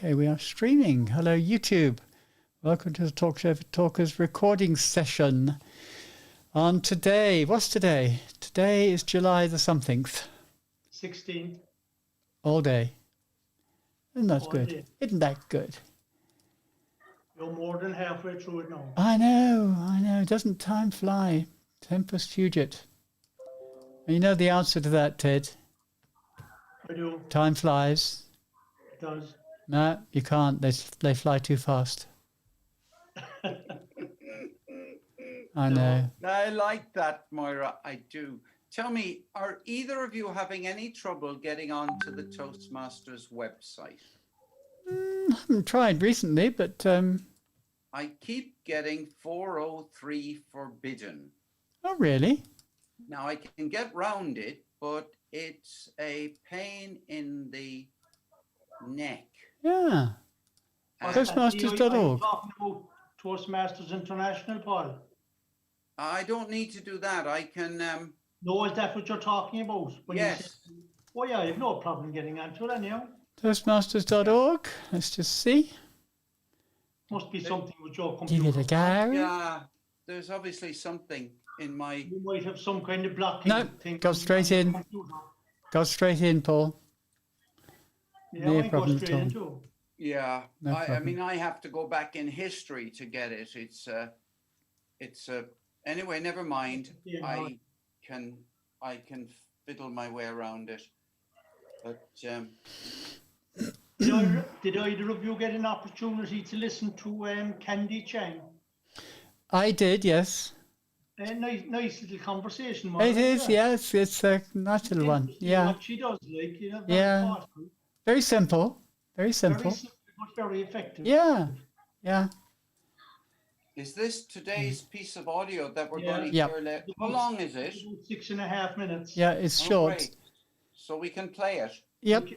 Okay, we are streaming. Hello, YouTube. Welcome to the Talk Show for Talkers recording session. On today, what's today? Today is July the somethingth. 16th. All day. Isn't that good? Day. Isn't that good? You're more than halfway through it now. I know. Doesn't time fly? Tempus fugit. And you know the answer to that, Ted? I do. Time flies. It does. No, you can't. They fly too fast. I know. I like that, Moira. I do. Tell me, are either of you having any trouble getting onto the Toastmasters website? I haven't tried recently, but... I keep getting 403 forbidden. Oh, really? Now, I can get round it, but it's a pain in the neck. Yeah. Toastmasters.org. Are you talking about Toastmasters International, Paul? I don't need to do that. I can... No, is that what you're talking about? When yes. Oh, yeah, I have no problem getting onto it anyhow. Toastmasters.org. Let's just see. Must be something with your computer. Give it a go. Yeah, there's obviously something in my... You might have some kind of blocking thing. Go straight in. Go straight in, Paul. Yeah, no problem go straight into. Yeah, no I mean, I have to go back in history to get it. It's anyway, never mind. Yeah, I can fiddle my way around it. But did either of you get an opportunity to listen to Candy Chang? I did, yes. A nice little conversation. It is, yes. It's a nice little one. Yeah. What she does, like, you know, yeah. Thoughtful. Very simple. Very simple. Very simple, but very effective. Yeah. Yeah. Is this today's piece of audio that we're going to hear? How long is it? 6.5 minutes. Yeah, it's short. Great. So we can play it. Yep.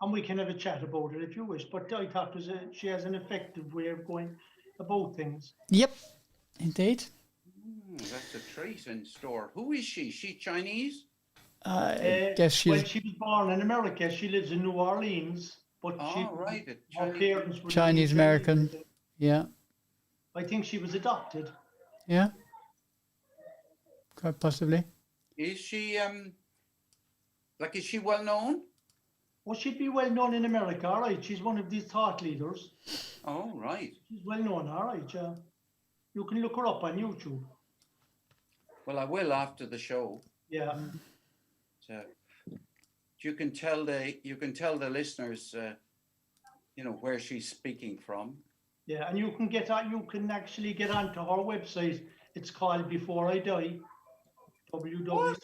And we can have a chat about it if you wish. But I thought she has an effective way of going about things. Yep, indeed. That's a treat in store. Who is she? She Chinese? I guess she's... Well, she was born in America. She lives in New Orleans. But her parents were Chinese American. Yeah. I think she was adopted. Yeah. Quite possibly. Is she is she well known? Well, she'd be well known in America, all right. She's one of these thought leaders. Oh, right. She's well known, all right. You can look her up on YouTube. Well, I will after the show. Yeah. So, you can tell the listeners, where she's speaking from. Yeah, and you can actually get onto her website. It's called Before I Die. www.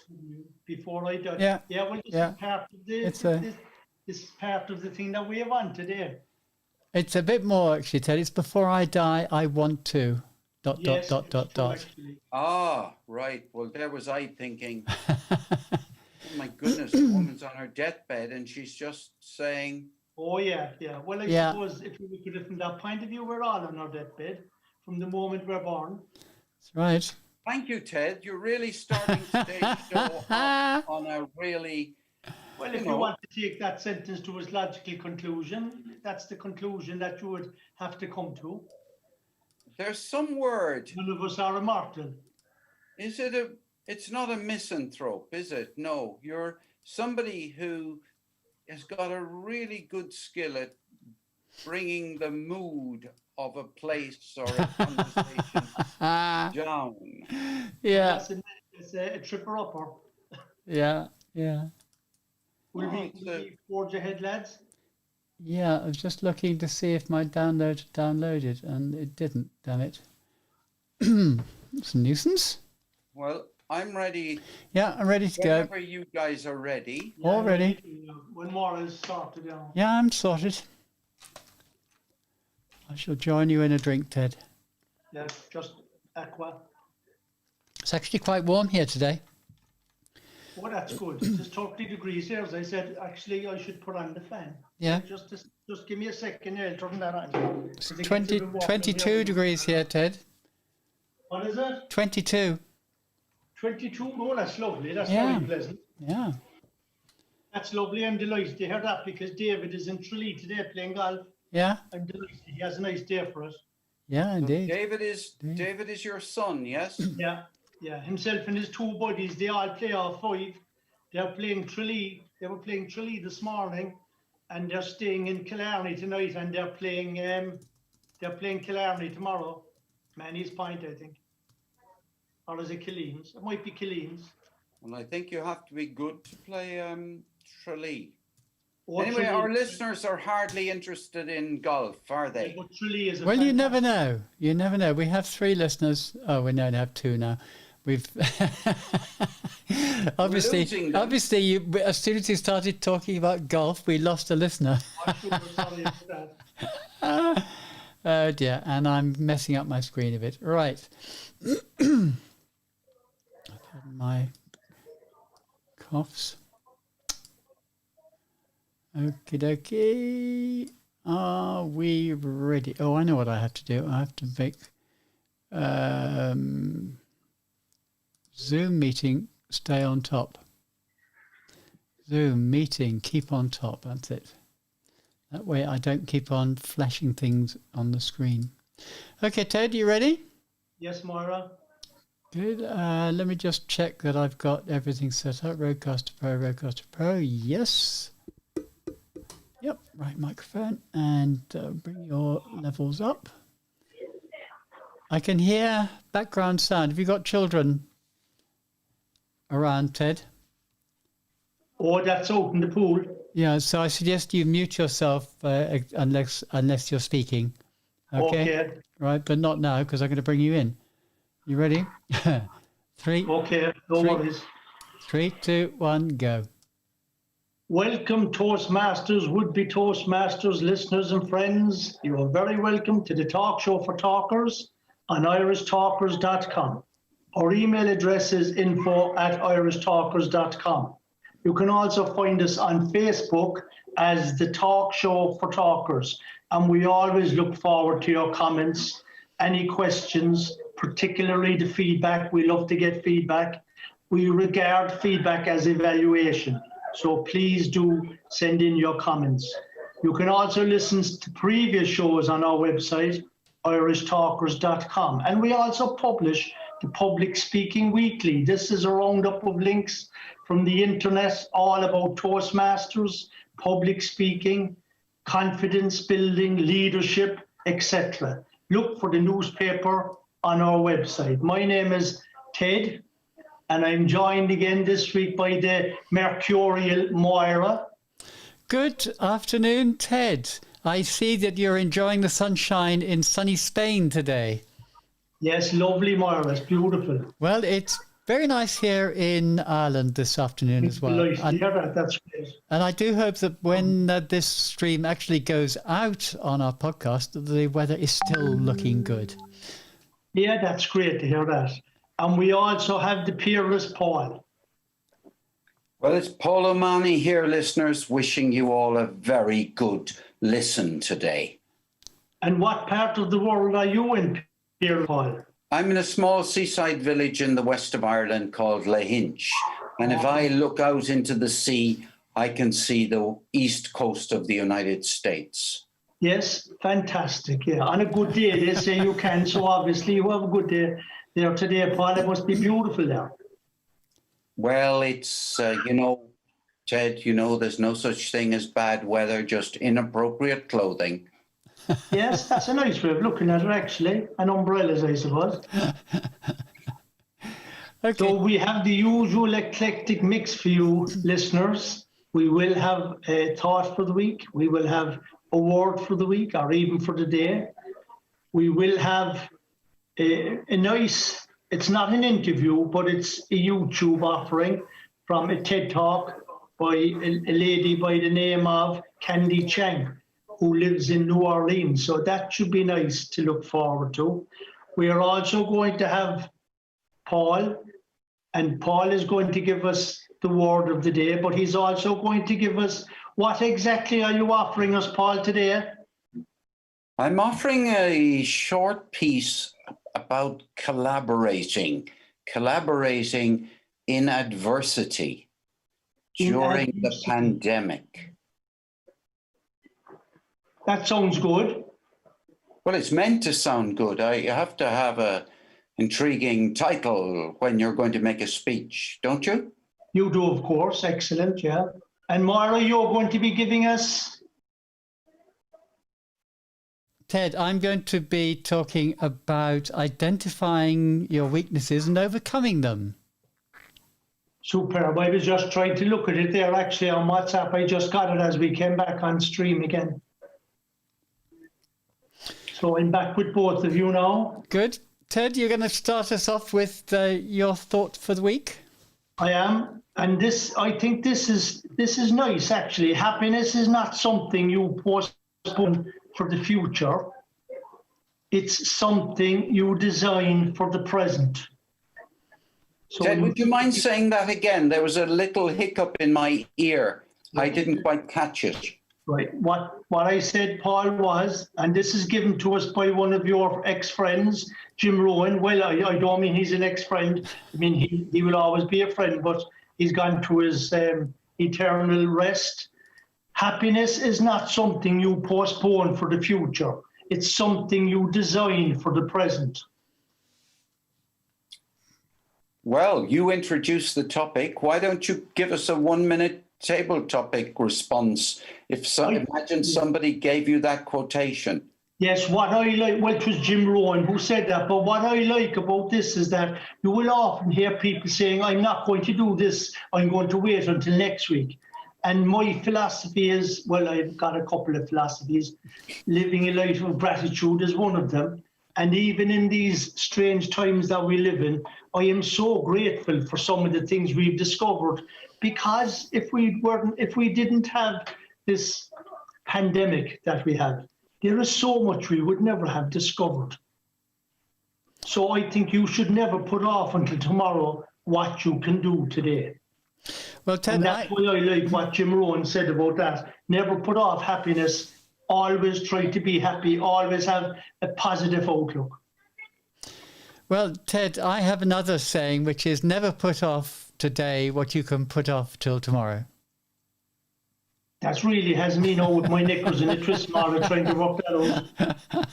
Before I Die. Yeah. Yeah. Well, this is part of the. This is part of the thing that we have on today. It's a bit more actually, Ted. It's Before I Die, I Want to. ... Actually. Ah, right. Well, there was I thinking. Oh my goodness, the woman's on her deathbed and she's just saying. Oh yeah. Well, I suppose if you look at it from that point of view, we're all on our deathbed from the moment we're born. That's right. Thank you, Ted. You're really starting today's show off on a really... Well, if you want to take that sentence to its logical conclusion, that's the conclusion that you would have to come to. There's some word. None of us are immortal. Is it it's not a misanthrope, is it? No, you're somebody who has got a really good skill at bringing the mood of a place or a conversation down. Yeah. It's a tripper-upper. Yeah. Will we forge ahead, lads? Yeah, I was just looking to see if my download downloaded, and it didn't, damn it. It's a nuisance. Well, I'm ready. Yeah, I'm ready to go. Whenever you guys are ready. Yeah, all ready. When more is started. Yeah, I'm sorted. I shall join you in a drink, Ted. Yeah, just aqua. It's actually quite warm here today. Oh, that's good. It's 30 degrees here. As I said, actually, I should put on the fan. Yeah. Just give me a second here. I'll turn that on. It's 22 degrees here, Ted. What is it? 22. 22? Oh, that's lovely. That's very pleasant. Yeah. That's lovely. I'm delighted to hear that because David is in Tralee today playing golf. Yeah, And he has a nice day for us. yeah, So indeed. David is your son, yes? Yeah, yeah. Himself and his two buddies, they all play off 5. They're playing Tralee. They were playing Tralee this morning, and they're staying in Killarney tonight, and they're playing Killarney tomorrow. Manny's Point, I think. Or is it Killeens? It might be Killeens. Well, I think you have to be good to play Tralee. Or Anyway, Tralee. our listeners are hardly interested in golf, are they? But Tralee is a Well, you never fantastic- know. You never know. We have 3 listeners. Oh, we now have 2 now. We've losing them. obviously, as soon as you started talking about golf, we lost a listener. I'm sure we're sorry about that. Oh dear, and I'm messing up my screen a bit. Right. I've had my coughs. Okie dokie. Are we ready? Oh, I know what I have to do. I have to make Zoom meeting stay on top. Zoom meeting keep on top. That's it. That way I don't keep on flashing things on the screen. Okay, Ted, you ready? Yes, Moira. Good. Let me just check that I've got everything set up. Rodecaster Pro. Yes. Yep, right microphone. And bring your levels up. I can hear background sound. Have you got children around, Ted? Oh, that's out in the pool. Yeah, so I suggest you mute yourself unless you're speaking. Okay. Right, but not now because I'm going to bring you in. You ready? 3, Okay, no Three. worries. 3, 2, 1, go. Welcome, Toastmasters, would-be Toastmasters, listeners and friends. You are very welcome to the talk show for talkers on irishtalkers.com. Our email address is info@irishtalkers.com. You can also find us on Facebook as the Talk Show for Talkers, and we always look forward to your comments, any questions, particularly the feedback. We love to get feedback. We regard feedback as evaluation, so please do send in your comments. You can also listen to previous shows on our website, irishtalkers.com, and we also publish the Public Speaking Weekly. This is a roundup of links from the internet, all about Toastmasters, public speaking, confidence building, leadership, etc. Look for the newspaper on our website. My name is Ted, and I'm joined again this week by the mercurial Moira. Good afternoon, Ted. I see that you're enjoying the sunshine in sunny Spain today. Yes, lovely Moira, it's beautiful. Well, it's very nice here in Ireland this afternoon as well. Nice to hear that, that's great. And I do hope that when this stream actually goes out on our podcast, the weather is still looking good. Yeah, that's great to hear that. And we also have the peerless Paul. Well, it's Paul O'Mahony here, listeners, wishing you all a very good listen today. And what part of the world are you in, peerless Paul? I'm in a small seaside village in the west of Ireland called Lahinch. And if I look out into the sea, I can see the east coast of the United States. Yes, fantastic. Yeah, on a good day, they say you can. So obviously you have a good day there today, Paul. It must be beautiful there. Well, it's, Ted, there's no such thing as bad weather, just inappropriate clothing. Yes, that's a nice way of looking at it, actually. And umbrellas, I suppose. Okay. So we have the usual eclectic mix for you, listeners. We will have a thought for the week. We will have a word for the week, or even for the day. We will have a nice, it's not an interview, but it's a YouTube offering from a TED Talk by a lady by the name of Candy Chang, who lives in New Orleans. So that should be nice to look forward to. We are also going to have Paul, and Paul is going to give us the word of the day, but he's also going to give us, what exactly are you offering us, Paul, today? I'm offering a short piece about collaborating in adversity during the pandemic. That sounds good. Well, it's meant to sound good. You have to have a intriguing title when you're going to make a speech, don't you? You do, of course. Excellent, yeah. And Moira, you're going to be giving us... Ted, I'm going to be talking about identifying your weaknesses and overcoming them. Superb. I was just trying to look at it there actually on WhatsApp. I just got it as we came back on stream again. So I'm back with both of you now. Good. Ted, you're going to start us off with your thought for the week? I am. And I think this is nice actually. Happiness is not something you postpone for the future. It's something you design for the present. So Ted, would you mind saying that again? There was a little hiccup in my ear. I didn't quite catch it. Right. What I said, Paul, was, and this is given to us by one of your ex-friends, Jim Rowan. Well, I don't mean he's an ex-friend. I mean, he will always be a friend, but he's gone to his eternal rest. Happiness is not something you postpone for the future. It's something you design for the present. Well, you introduced the topic. Why don't you give us a 1-minute table topic response? Imagine somebody gave you that quotation. Yes, what I like, well, it was Jim Rowan who said that, but what I like about this is that you will often hear people saying, I'm not going to do this, I'm going to wait until next week. And my philosophy is, well, I've got a couple of philosophies. Living a life of gratitude is one of them. And even in these strange times that we live in, I am so grateful for some of the things we've discovered, because if we didn't have this pandemic that we have, there is so much we would never have discovered. So I think you should never put off until tomorrow what you can do today. Well, Ted, and that's why I like what Jim Rowan said about that. Never put off happiness. Always try to be happy. Always have a positive outlook. Well, Ted, I have another saying, which is never put off today what you can put off till tomorrow. That really has me now with my knickers in a twist, Mara, trying to work that out.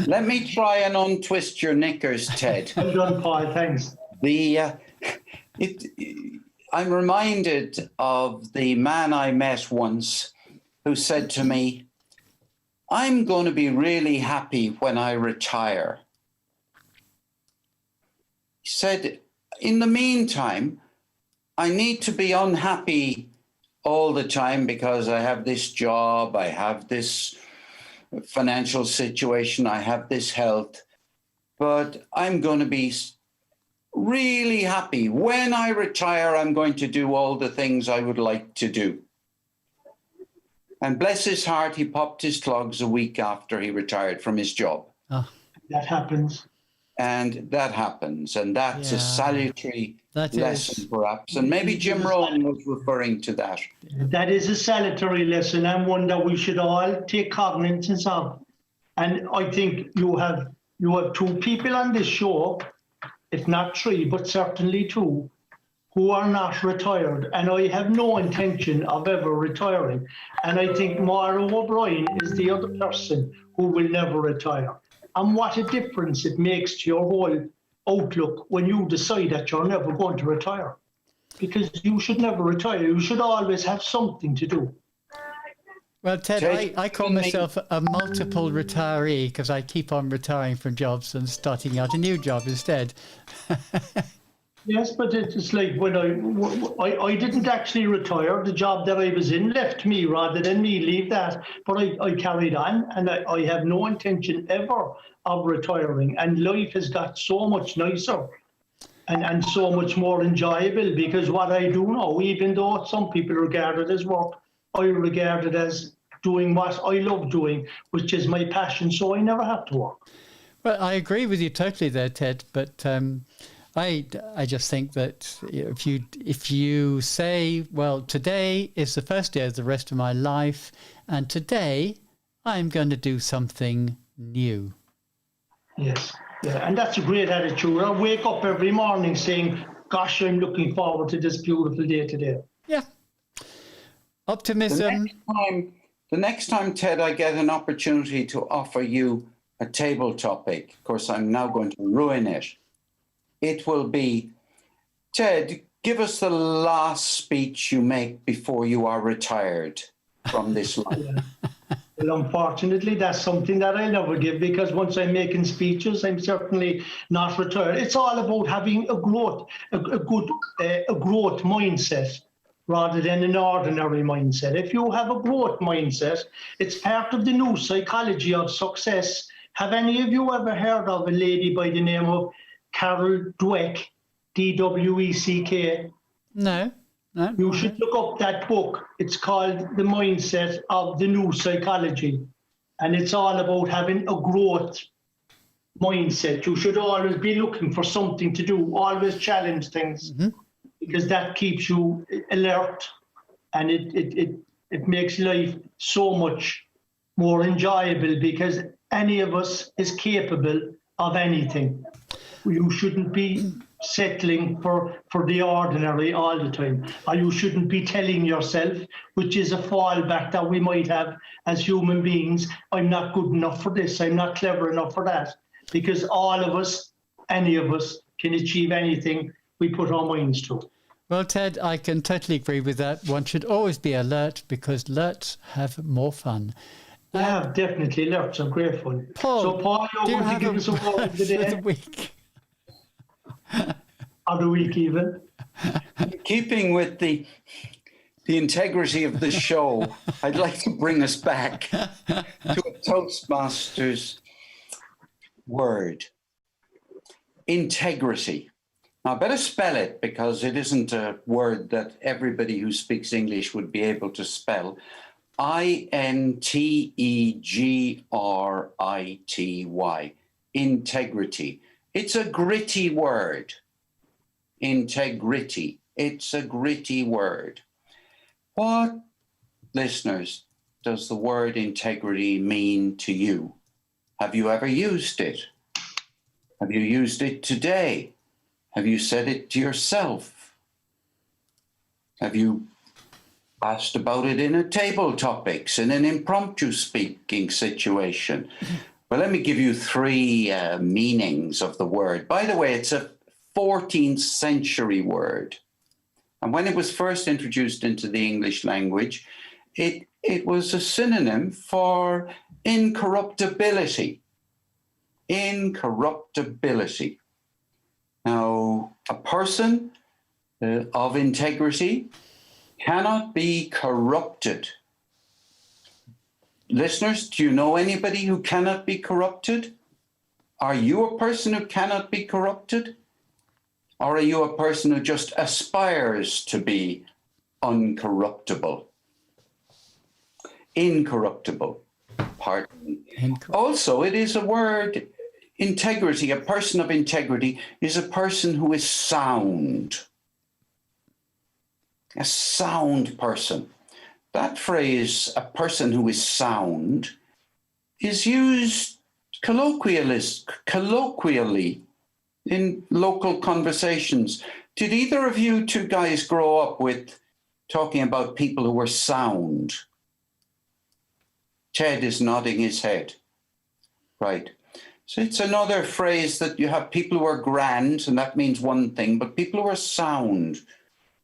Let me try and untwist your knickers, Ted. Well done, Paul. Thanks. I'm reminded of the man I met once who said to me, I'm going to be really happy when I retire. He said, in the meantime, I need to be unhappy all the time because I have this job, I have this financial situation, I have this health, but I'm going to be really happy. When I retire, I'm going to do all the things I would like to do. And bless his heart, he popped his clogs a week after he retired from his job. Oh. That happens. And that happens. And that's a salutary lesson, perhaps. And maybe Jim Rowan was referring to that. That is a salutary lesson, and one that we should all take cognizance of. And I think you have two people on this show, if not three, but certainly two, who are not retired. And I have no intention of ever retiring. And I think Moira O'Brien is the other person who will never retire. And what a difference it makes to your whole outlook when you decide that you're never going to retire. Because you should never retire. You should always have something to do. Well, Ted, I call myself a multiple retiree because I keep on retiring from jobs and starting out a new job instead. Yes, but it's like when I didn't actually retire. The job that I was in left me rather than me leave that. But I carried on, and I have no intention ever of retiring. And life has got so much nicer and so much more enjoyable, because what I do now, even though some people regard it as work, I regard it as doing what I love doing, which is my passion, so I never have to work. Well, I agree with you totally there, Ted, but I just think that if you say, well, today is the first day of the rest of my life, and today I'm going to do something new. Yes, yeah, and that's a great attitude. I wake up every morning saying, gosh, I'm looking forward to this beautiful day today. Yeah. Optimism. The next time, Ted, I get an opportunity to offer you a table topic, of course, I'm now going to ruin it. It will be, Ted, give us the last speech you make before you are retired from this life. Well, unfortunately, that's something that I never give, because once I'm making speeches, I'm certainly not retired. It's all about having a growth, a growth mindset rather than an ordinary mindset. If you have a growth mindset, it's part of the new psychology of success. Have any of you ever heard of a lady by the name of Carol Dweck, Dweck? No. You should look up that book. It's called The Mindset of the New Psychology. And it's all about having a growth mindset. You should always be looking for something to do, always challenge things, because that keeps you alert, and it makes life so much more enjoyable, because any of us is capable of anything. You shouldn't be settling for the ordinary all the time, or you shouldn't be telling yourself, which is a fallback that we might have as human beings, I'm not good enough for this, I'm not clever enough for that, because all of us, any of us, can achieve anything we put our minds to. Well, Ted, I can totally agree with that. One should always be alert, because alerts have more fun. Yeah, definitely. Alerts are great fun. Paul, so, Paul, you're going to give us a word of the day? For the week. Or the week, even. Keeping with the integrity of the show, I'd like to bring us back to a Toastmasters word. Integrity. Now, I better spell it, because it isn't a word that everybody who speaks English would be able to spell. Integrity. Integrity. It's a gritty word. Integrity. It's a gritty word. What, listeners, does the word integrity mean to you? Have you ever used it? Have you used it today? Have you said it to yourself? Have you asked about it in a table topics, in an impromptu speaking situation? Well, let me give you three meanings of the word. By the way, it's a 14th century word. And when it was first introduced into the English language, it was a synonym for incorruptibility. Incorruptibility. Now, a person of integrity cannot be corrupted. Listeners, do you know anybody who cannot be corrupted? Are you a person who cannot be corrupted? Or are you a person who just aspires to be uncorruptible? Incorruptible. Pardon me. Also, it is a word, integrity. A person of integrity is a person who is sound. A sound person. That phrase, a person who is sound, is used colloquially in local conversations. Did either of you two guys grow up with talking about people who were sound? Ted is nodding his head. Right. So it's another phrase that you have people who are grand, and that means one thing, but people who are sound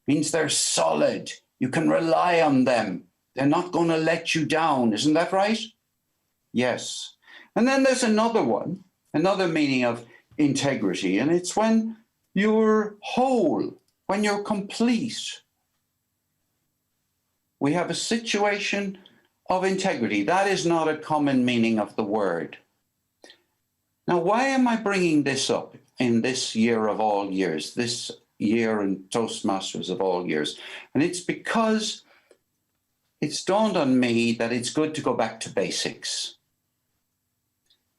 means they're solid. You can rely on them. They're not going to let you down. Isn't that right? Yes. And then there's another one, another meaning of integrity, and it's when you're whole, when you're complete. We have a situation of integrity. That is not a common meaning of the word. Now, why am I bringing this up in this year of all years, this year in Toastmasters of all years? And it's because it's dawned on me that it's good to go back to basics.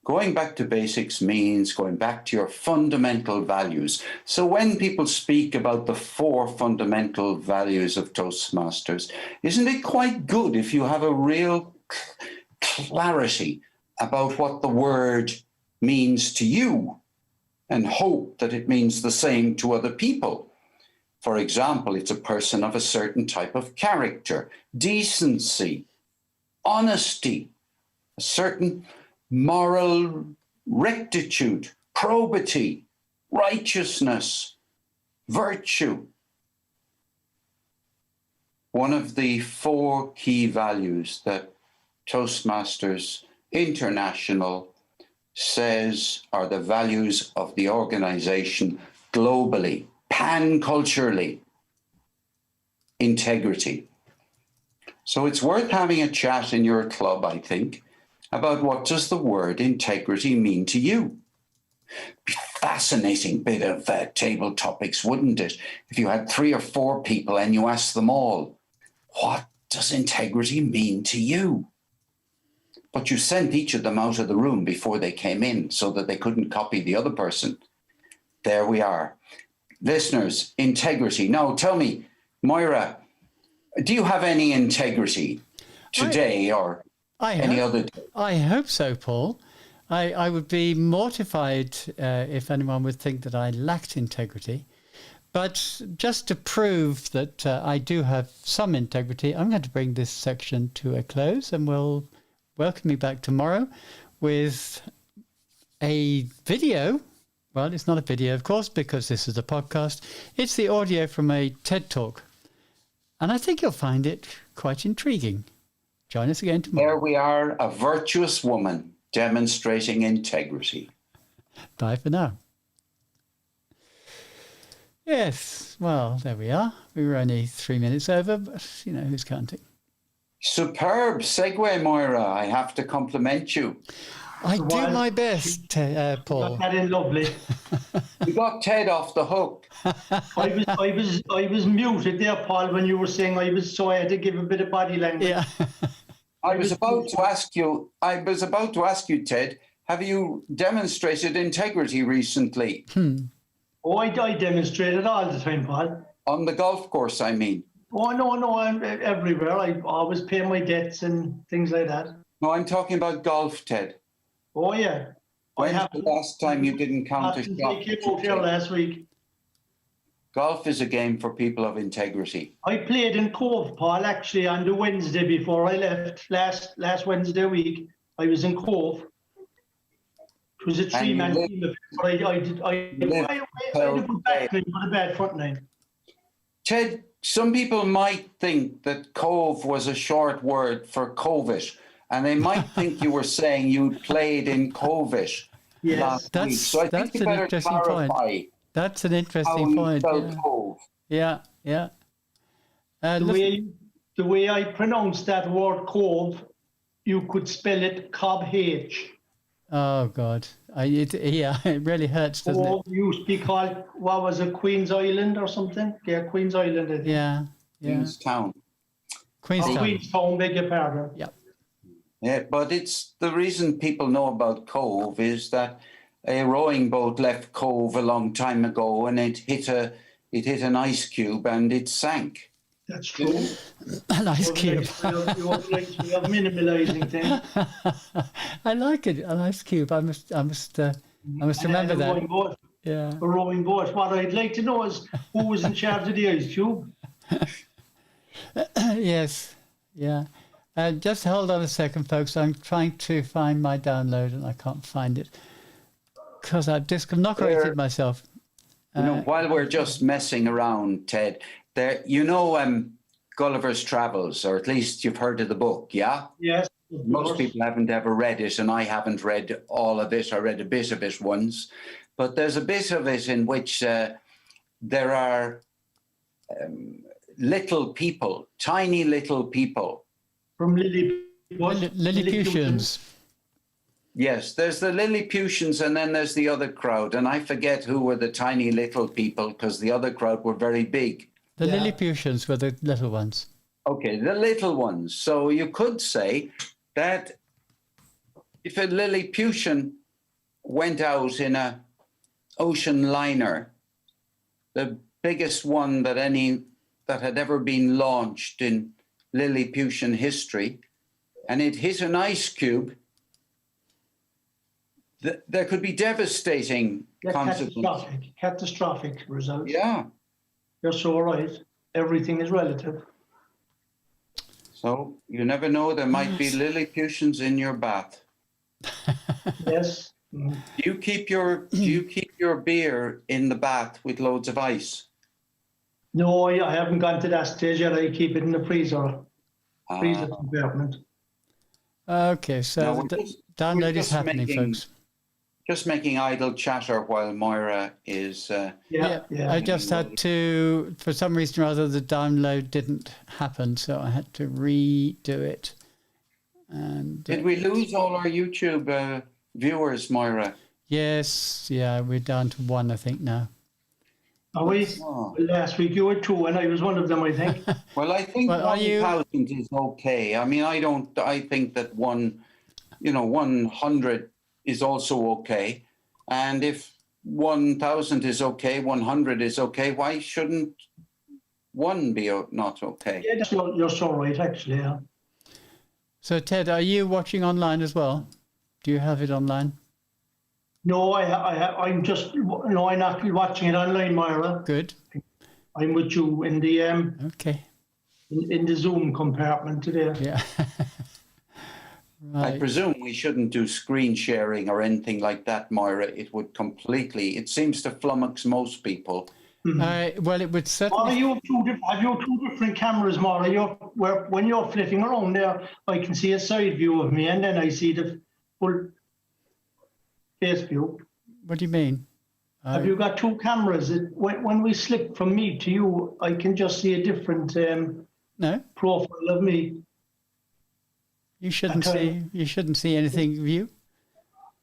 Going back to basics means going back to your fundamental values. So when people speak about the 4 fundamental values of Toastmasters, isn't it quite good if you have a real clarity about what the word means to you and hope that it means the same to other people? For example, it's a person of a certain type of character, decency, honesty, a certain moral rectitude, probity, righteousness, virtue. One of the 4 key values that Toastmasters International says are the values of the organization globally, pan-culturally: integrity. So it's worth having a chat in your club, I think, about what does the word integrity mean to you. Fascinating bit of table topics, wouldn't it? If you had 3 or 4 people and you asked them all, what does integrity mean to you? But you sent each of them out of the room before they came in so that they couldn't copy the other person. There we are. Listeners, integrity. Now, tell me, Moira, do you have any integrity today or any other day? I hope so, Paul. I would be mortified if anyone would think that I lacked integrity. But just to prove that I do have some integrity, I'm going to bring this section to a close, and we'll welcome you back tomorrow with a video. Well, it's not a video, of course, because this is a podcast. It's the audio from a TED Talk. And I think you'll find it quite intriguing. Join us again tomorrow. There we are, a virtuous woman demonstrating integrity. Bye for now. Yes, well, there we are. We were only 3 minutes over, but, you know, who's counting? Superb segue, Moira. I have to compliment you. I do my best, Paul. Got that in lovely. You got Ted off the hook. I was muted there, Paul, when you were saying so I had to give a bit of body language. Yeah. I was about to ask you, Ted, have you demonstrated integrity recently? Oh, I demonstrated all the time, Paul. On the golf course, I mean. Oh, no, I'm everywhere. I always pay my debts and things like that. No, I'm talking about golf, Ted. Oh, yeah. When's the last time you didn't count a shot? I came out here last week. Golf is a game for people of integrity. I played in Cove, Paul, actually, on the Wednesday before I left. Last Wednesday week, I was in Cove. It was a 3-man team, but I had a good back line, but a bad front line. Ted, some people might think that Cove was a short word for COVID, and they might think you were saying you played in COVID last week. So I think you better interesting clarify. Point. That's an interesting point. Cove. Yeah. The way I pronounce that word Cove, you could spell it Cobb-H. Oh God! It really hurts, doesn't it? It used to be called, what was it, Queen's Island or something? Yeah, Queen's Island. I think. Yeah. Queenstown. Queenstown, beg your pardon. Yeah. Yeah, but it's the reason people know about Cove is that a rowing boat left Cove a long time ago, and it hit an ice cube and it sank. That's true. An ice cube. You're minimalising things. I like it. An ice cube. I must remember that. Rowing boat. Yeah. A rowing boat. What I'd like to know is who was in charge of the ice cube. Yes. Yeah. Just hold on a second, folks. I'm trying to find my download and I can't find it because I've disconnected myself. While we're just messing around, Ted, Gulliver's Travels, or at least you've heard of the book, yeah? Yes. Most people haven't ever read it, and I haven't read all of it. I read a bit of it once. But there's a bit of it in which there are little people, tiny little people. From Lilliputians. Yes, there's the Lilliputians, and then there's the other crowd. And I forget who were the tiny little people because the other crowd were very big. The Lilliputians were the little ones. Okay, the little ones. So you could say that if a Lilliputian went out in a ocean liner, the biggest one that had ever been launched in Lilliputian history, and it hit an ice cube, there could be devastating consequences. Catastrophic results. Yeah. You're so right. Everything is relative. So you never know. There might be Lilliputians in your bath. Yes. Do you keep your beer in the bath with loads of ice? No, I haven't gone to that stage yet. I keep it in the freezer Ah, compartment. Okay, so no, the we're download is just happening, folks. making idle chatter while Moira is. Yeah. I just had to, for some reason or other, the download didn't happen, so I had to redo it. And Did we lose all our YouTube viewers, Moira? yes, yeah, we're down to 1, I think now. Are we? Oh. Last week you were 2, and I was one of them, I think. Well, I think Well, are you- 1,000 is okay. I mean, I think that 100 is also okay. And if 1,000 is okay, 100 is okay, why shouldn't 1 be not okay? Yeah, you're so right, actually. Yeah. So, Ted, are you watching online as well? Do you have it online? No, I'm just I'm not watching it online, Moira. Good. I'm with you in the Okay. in the Zoom compartment today. Yeah. I Right. presume we shouldn't do screen sharing or anything like that, Moira. It would it seems to flummox most people. Well, it would Mara, certainly. you have you two different cameras, Mara. When you're flitting around there, I can see a side view of me, and then I see the full face view. What do you mean? Have you got 2 cameras? When we slip from me to you, I can just see a different No, profile of me. you shouldn't Okay. see. You shouldn't see anything of you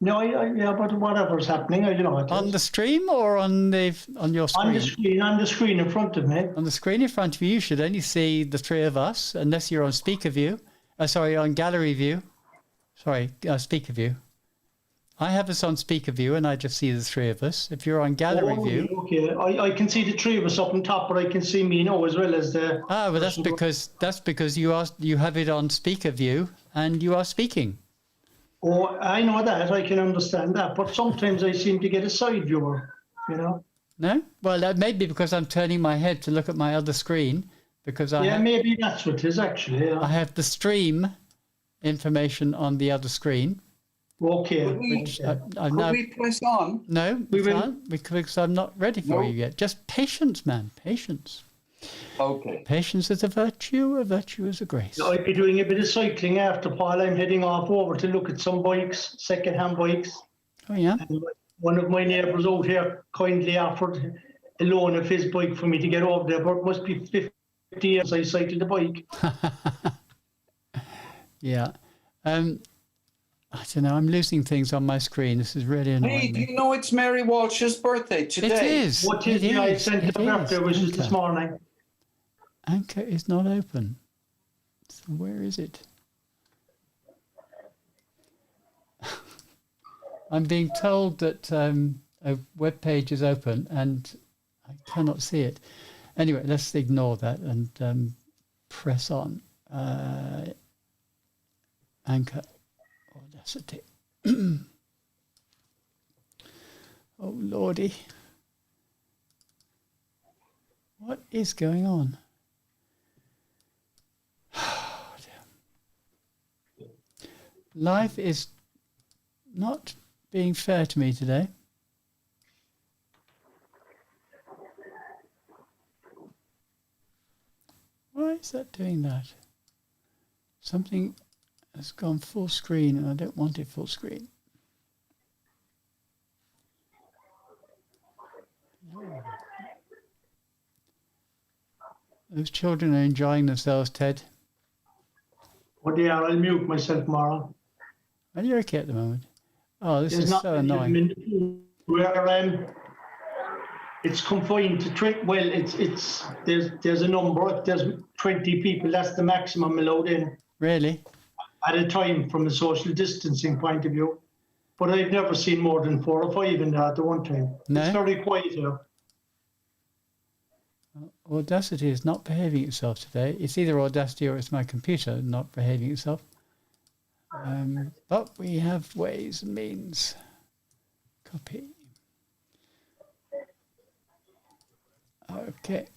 No, yeah, but whatever's happening, I don't know what it on is. the stream or on your screen. On the screen in front of me. On the screen in front of you, you should only see the 3 of us, unless you're on speaker view. Sorry, on gallery view. Sorry, speaker view. I have us on speaker view, and I just see the 3 of us. If you're on gallery view, Okay, I can see the 3 of us up on top, but I can see me now as well as the. well, that's because you have it on speaker view, and you are speaking. Oh, I know that. I can understand that, but sometimes I seem to get a side viewer. No? Well, that may be because I'm turning my head to look at my other screen, because Yeah, maybe that's what it is actually. I Yeah. have the stream information on the other screen. Okay. Which okay. I'm Could now. we press on? No, we can't, because I'm not ready for No. you yet. Just patience, man. Patience. Okay. Patience is a virtue is a grace. I'll be doing a bit of cycling after, Paul. I'm heading off over to look at some bikes, second-hand bikes. Oh, yeah? And one of my neighbours out here kindly offered a loan of his bike for me to get over there, but it must be 50 years I cycled the bike. Yeah. I don't know. I'm losing things on my screen. This is really Hey, annoying do me. you know it's Mary Walsh's birthday today? It is. What is It it? I is. sent It the birthday is. wishes this Anchor. morning. Anchor is not open. So where is it? I'm being told that a web page is open and I cannot see it. Anyway, let's ignore that and press on. Anchor Audacity. Oh, Lordy. What is going on? Oh, dear. Life is not being fair to me today. Why is that doing that? Something has gone full screen and I don't want it full screen. Lord. Those children are enjoying themselves, Ted. What they are, I'll mute myself, Mara. Are you okay at the moment? Oh, this There's is not so many of them annoying. in the pool where it's confined to well, there's a number. There's 20 people. That's the maximum allowed in Really? at a time from a social distancing point of view. But I've never seen more than 4 or 5 in there at the one time. No? It's very quiet here. Audacity is not behaving itself today. It's either Audacity or it's my computer not behaving itself. But we have ways and means. Copy. Okay.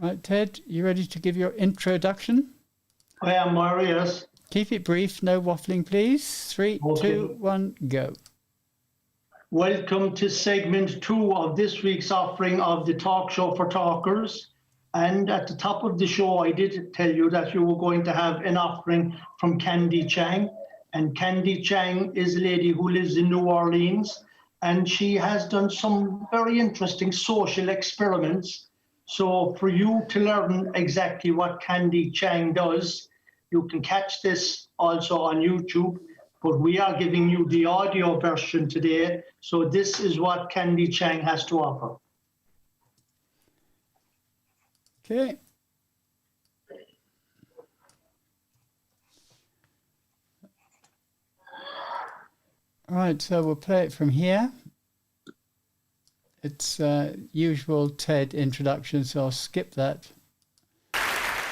Right, Ted, you ready to give your introduction? I am Moira, yes. Keep it brief, no waffling, please. 3, Okay. 2, 1, go. Welcome to segment 2 of this week's offering of the Talk Show for Talkers. And at the top of the show, I did tell you that you were going to have an offering from Candy Chang. And Candy Chang is a lady who lives in New Orleans, and she has done some very interesting social experiments. So for you to learn exactly what Candy Chang does, you can catch this also on YouTube, but we are giving you the audio version today. So this is what Candy Chang has to offer. Okay. All right, so we'll play it from here. It's usual TED introduction, so I'll skip that.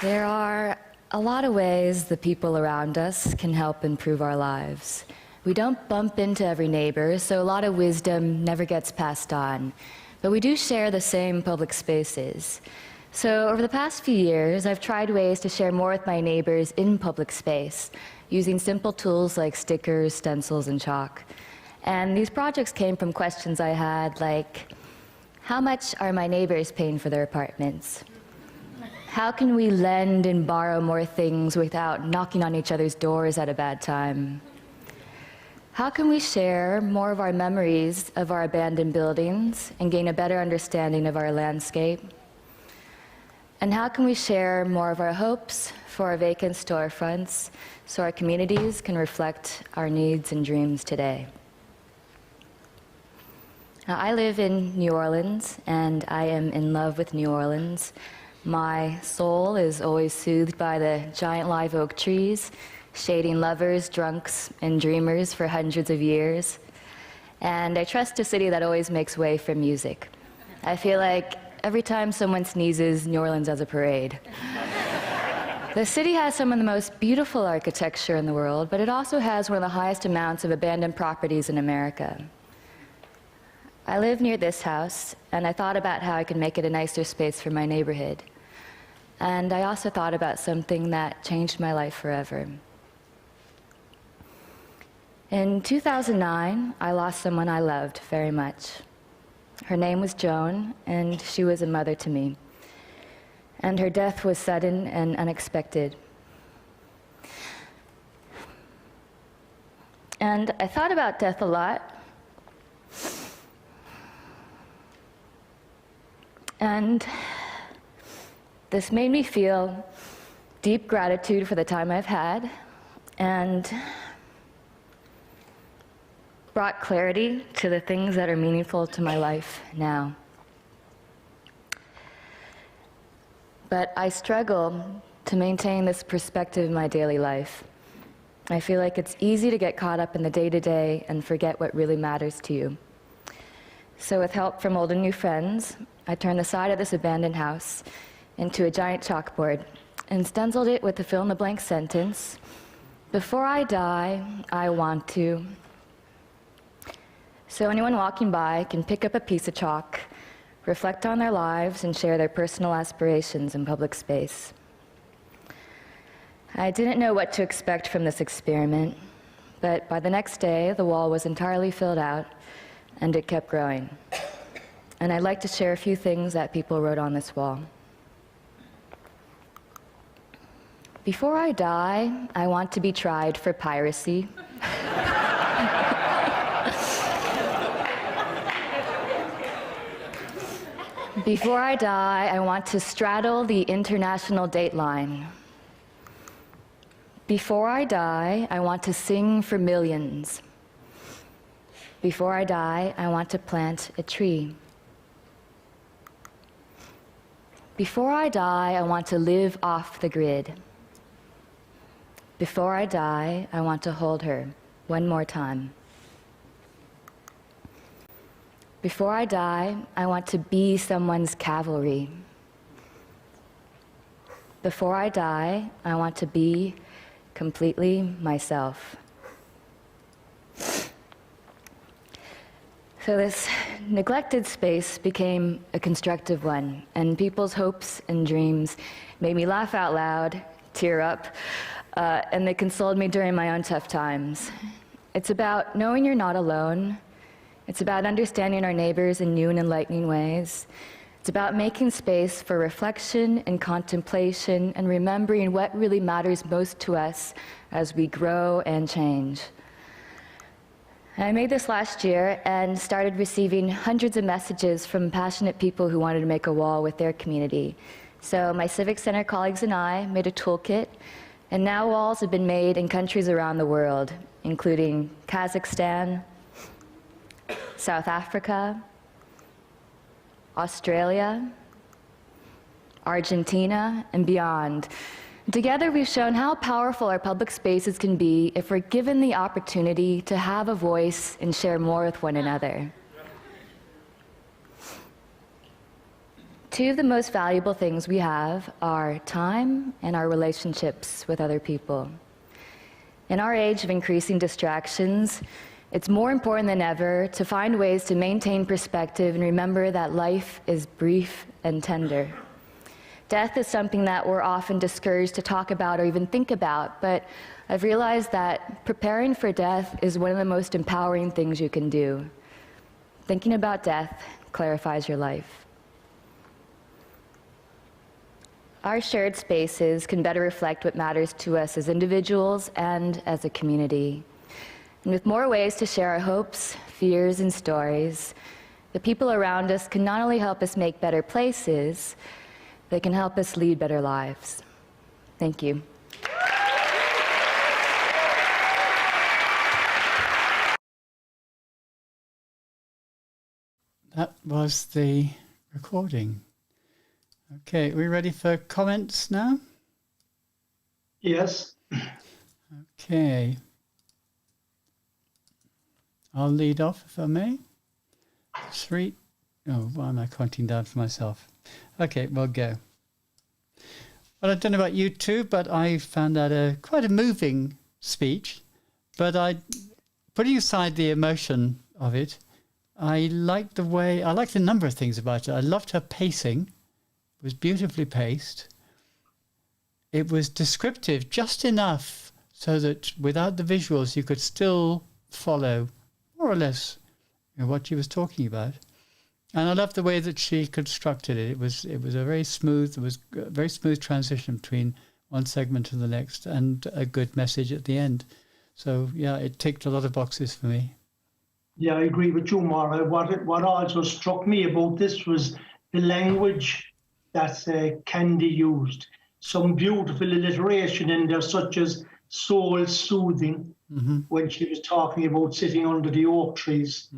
There are a lot of ways the people around us can help improve our lives. We don't bump into every neighbor, so a lot of wisdom never gets passed on. But we do share the same public spaces. So over the past few years, I've tried ways to share more with my neighbors in public space, using simple tools like stickers, stencils, and chalk. And these projects came from questions I had like, how much are my neighbors paying for their apartments? How can we lend and borrow more things without knocking on each other's doors at a bad time? How can we share more of our memories of our abandoned buildings and gain a better understanding of our landscape? And how can we share more of our hopes for our vacant storefronts so our communities can reflect our needs and dreams today? Now, I live in New Orleans, and I am in love with New Orleans. My soul is always soothed by the giant live oak trees, shading lovers, drunks, and dreamers for hundreds of years. And I trust a city that always makes way for music. I feel like every time someone sneezes, New Orleans has a parade. The city has some of the most beautiful architecture in the world, but it also has one of the highest amounts of abandoned properties in America. I live near this house, and I thought about how I could make it a nicer space for my neighborhood. And I also thought about something that changed my life forever. In 2009, I lost someone I loved very much. Her name was Joan, and she was a mother to me. And her death was sudden and unexpected. And I thought about death a lot. And this made me feel deep gratitude for the time I've had, and brought clarity to the things that are meaningful to my life now. But I struggle to maintain this perspective in my daily life. I feel like it's easy to get caught up in the day-to-day and forget what really matters to you. So with help from old and new friends, I turned the side of this abandoned house into a giant chalkboard and stenciled it with the fill-in-the-blank sentence, "Before I die, I want to." So anyone walking by can pick up a piece of chalk, reflect on their lives, and share their personal aspirations in public space. I didn't know what to expect from this experiment, but by the next day, the wall was entirely filled out, and it kept growing. And I'd like to share a few things that people wrote on this wall. "Before I die, I want to be tried for piracy." "Before I die, I want to straddle the international date line." "Before I die, I want to sing for millions." "Before I die, I want to plant a tree." "Before I die, I want to live off the grid." "Before I die, I want to hold her one more time." "Before I die, I want to be someone's cavalry." "Before I die, I want to be completely myself." So this neglected space became a constructive one, and people's hopes and dreams made me laugh out loud, tear up, and they consoled me during my own tough times. It's about knowing you're not alone. It's about understanding our neighbors in new and enlightening ways. It's about making space for reflection and contemplation and remembering what really matters most to us as we grow and change. I made this last year and started receiving hundreds of messages from passionate people who wanted to make a wall with their community. So my Civic Center colleagues and I made a toolkit, and now walls have been made in countries around the world, including Kazakhstan, South Africa, Australia, Argentina, and beyond. Together, we've shown how powerful our public spaces can be if we're given the opportunity to have a voice and share more with one another. Two of the most valuable things we have are time and our relationships with other people. In our age of increasing distractions, it's more important than ever to find ways to maintain perspective and remember that life is brief and tender. Death is something that we're often discouraged to talk about or even think about, but I've realized that preparing for death is one of the most empowering things you can do. Thinking about death clarifies your life. Our shared spaces can better reflect what matters to us as individuals and as a community. And with more ways to share our hopes, fears, and stories, the people around us can not only help us make better places, they can help us lead better lives. Thank you. That was the recording. Okay, are we ready for comments now? Yes. Okay. I'll lead off if I may. 3. Oh, why am I counting down for myself? Okay, we'll go. Well, I don't know about you two, but I found that quite a moving speech. But putting aside the emotion of it, I liked the number of things about it. I loved her pacing. It was beautifully paced. It was descriptive, just enough so that without the visuals, you could still follow more or less what she was talking about. And I loved the way that she constructed it. It was a very smooth transition between one segment and the next, and a good message at the end. So yeah, it ticked a lot of boxes for me. Yeah, I agree with you, Maura. What also struck me about this was the language that Candy used. Some beautiful alliteration in there, such as soul soothing, when she was talking about sitting under the oak trees.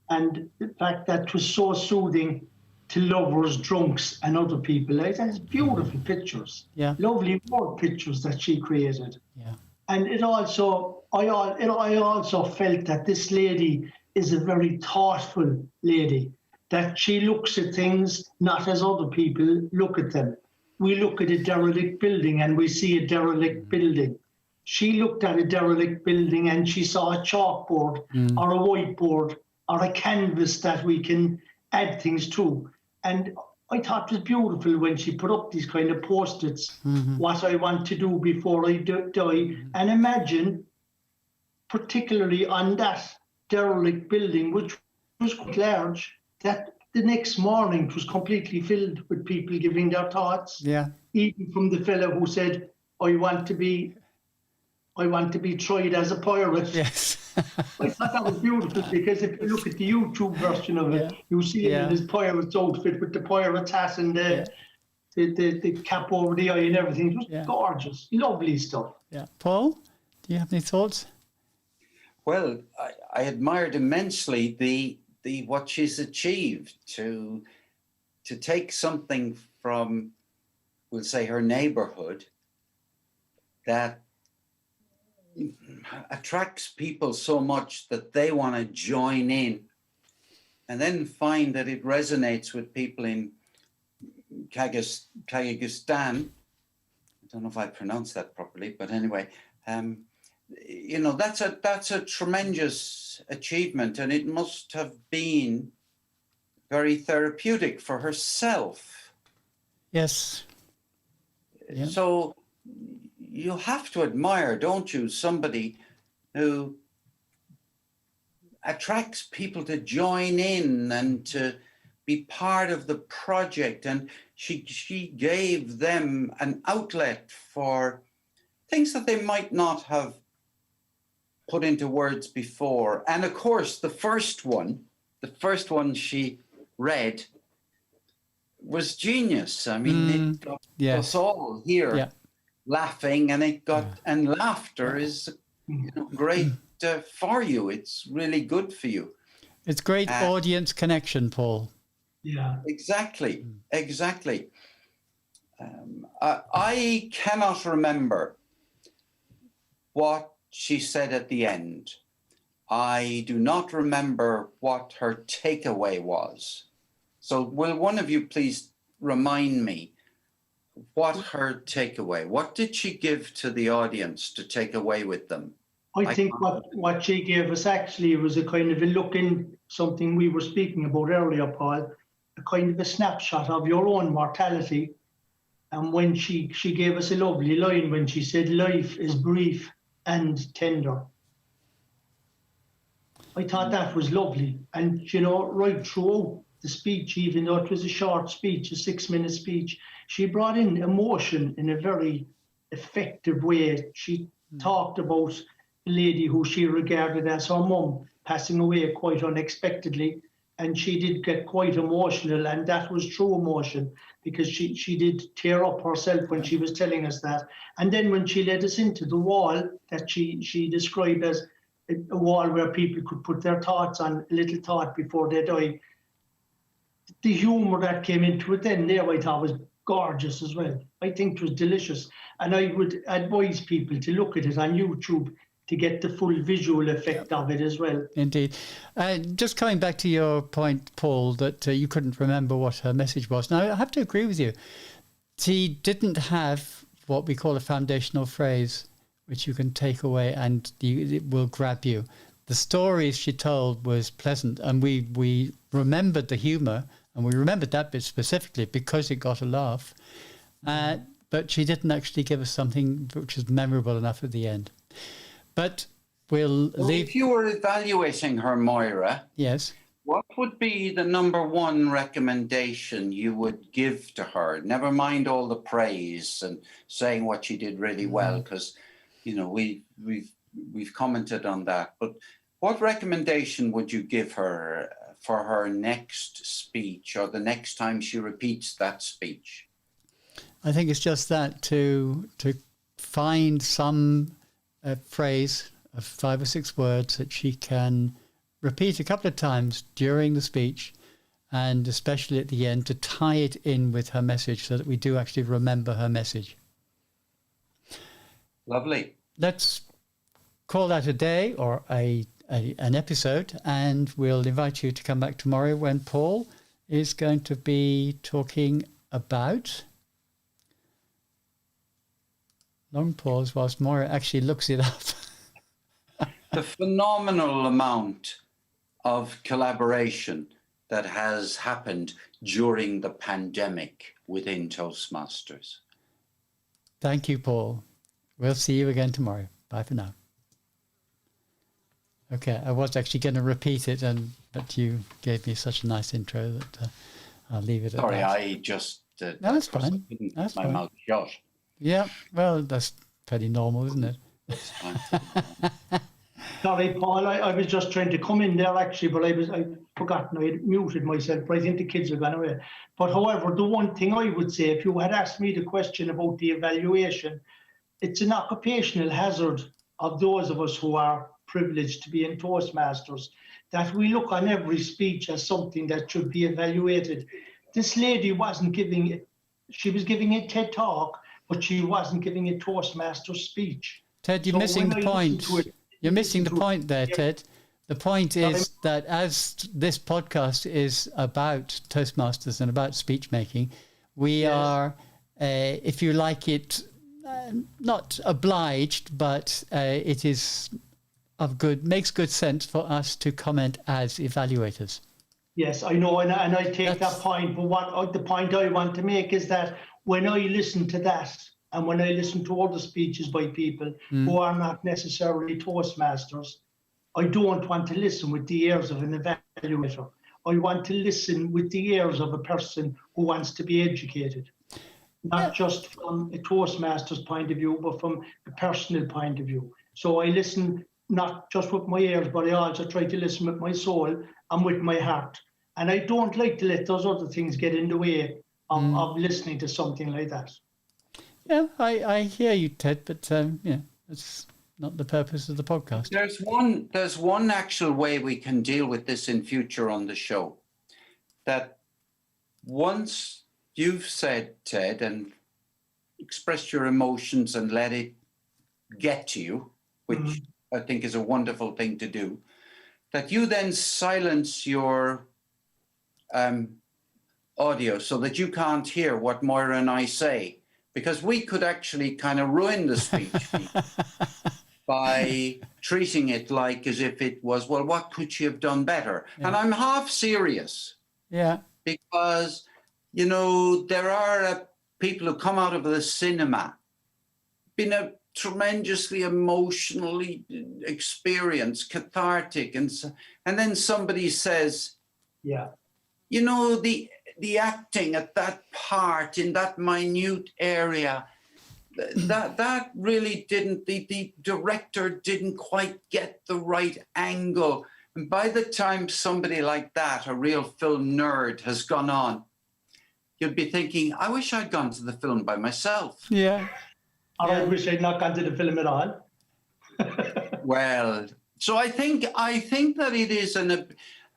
And the fact that was so soothing to lovers, drunks, and other people. That's beautiful pictures. Yeah. Lovely word pictures that she created. Yeah. And I also felt that this lady is a very thoughtful lady, that she looks at things not as other people look at them. We look at a derelict building and we see a derelict building. She looked at a derelict building and she saw a chalkboard or a whiteboard or a canvas that we can add things to. And I thought it was beautiful when she put up these kind of post-its, what I want to do before I die. And imagine, particularly on that derelict building, which was quite large, that the next morning it was completely filled with people giving their thoughts. Yeah. Even from the fellow who said, I want to be tried as a pirate. Yes. I thought that was beautiful, because if you look at the YouTube version of it, you see him in his pirate's outfit with the pirate's hat and the cap over the eye and everything. It was gorgeous, lovely stuff. Yeah. Paul, do you have any thoughts? Well, I admired immensely the what she's achieved to take something from, we'll say, her neighborhood that attracts people so much that they want to join in, and then find that it resonates with people in Kazakhstan. I don't know if I pronounced that properly, but anyway, you know, that's a tremendous achievement, and it must have been very therapeutic for herself. Yes. Yeah. So you have to admire, don't you, somebody who attracts people to join in and to be part of the project. And she gave them an outlet for things that they might not have put into words before. And of course, the first one she read was genius. I mean, it got us all here laughing, and and laughter is great for you. It's really good for you. It's great audience connection, Paul. Yeah, exactly. I cannot remember what she said at the end. I do not remember what her takeaway was. So will one of you please remind me what her takeaway, what did she give to the audience to take away with them? I think what she gave us actually was a kind of a look in something we were speaking about earlier, Paul, a kind of a snapshot of your own mortality. And when she gave us a lovely line when she said, life is brief and tender. I thought that was lovely. And, you know, right throughout the speech, even though it was a short speech, a 6-minute speech, she brought in emotion in a very effective way. She talked about a lady who she regarded as her mum passing away quite unexpectedly. And she did get quite emotional, and that was true emotion, because she did tear up herself when she was telling us that. And then when she led us into the wall that she described as a wall where people could put their thoughts on, a little thought before they die, the humour that came into it then there I thought was gorgeous as well. I think it was delicious. And I would advise people to look at it on YouTube to get the full visual effect of it as well. Indeed. Just coming back to your point, Paul, that you couldn't remember what her message was. Now, I have to agree with you. She didn't have what we call a foundational phrase, which you can take away and it will grab you. The stories she told was pleasant, and we remembered the humour, and we remembered that bit specifically because it got a laugh. But she didn't actually give us something which was memorable enough at the end. But we'll leave. If you were evaluating her, Moira, yes, what would be the number one recommendation you would give to her? Never mind all the praise and saying what she did really well, because you know we've commented on that. But what recommendation would you give her for her next speech or the next time she repeats that speech? I think it's just that to find some phrase of 5 or 6 words that she can repeat a couple of times during the speech, and especially at the end, to tie it in with her message so that we do actually remember her message. Lovely. Let's call that a day or an episode, and we'll invite you to come back tomorrow when Paul is going to be talking about... Long pause whilst Moira actually looks it up. The phenomenal amount of collaboration that has happened during the pandemic within Toastmasters. Thank you, Paul. We'll see you again tomorrow. Bye for now. Okay, I was actually going to repeat it, but you gave me such a nice intro that I'll leave it at that. Sorry, I just... no, that's fine. That's my fine. mouth shut. Yeah, well, that's pretty normal, isn't it? Sorry, Paul, I was just trying to come in there actually, but I forgotten I had muted myself, but I think the kids have gone away. But however, the one thing I would say, if you had asked me the question about the evaluation, it's an occupational hazard of those of us who are privileged to be in Toastmasters, that we look on every speech as something that should be evaluated. This lady wasn't giving it, she was giving a TED talk, but she wasn't giving a Toastmaster speech. Ted, you're missing the point. You're missing the point there, Ted. The point is that as this podcast is about Toastmasters and about speech making, we are, if you like it, not obliged, but it is makes good sense for us to comment as evaluators. Yes, I know, and I take that point. But the point I want to make is that when I listen to that, and when I listen to other speeches by people who are not necessarily Toastmasters, I don't want to listen with the ears of an evaluator. I want to listen with the ears of a person who wants to be educated, not just from a Toastmaster's point of view, but from a personal point of view. So I listen not just with my ears, but I also try to listen with my soul and with my heart. And I don't like to let those other things get in the way of listening to something like that. Yeah, I hear you, Ted, but it's not the purpose of the podcast. There's one actual way we can deal with this in future on the show. That once you've said, Ted, and expressed your emotions and let it get to you, which I think is a wonderful thing to do, that you then silence your audio so that you can't hear what Moira and I say, because we could actually kind of ruin the speech by treating it like as if it was, well, what could she have done better? Yeah. And I'm half serious. Yeah. Because, there are people who come out of the cinema, been a tremendously emotionally experienced, cathartic, and then somebody says, the acting at that part in that minute area, that really didn't, the director didn't quite get the right angle. And by the time somebody like that, a real film nerd, has gone on, you'd be thinking, I wish I'd gone to the film by myself. Yeah. I wish I'd not gone to the film at all. Well, so I think that it is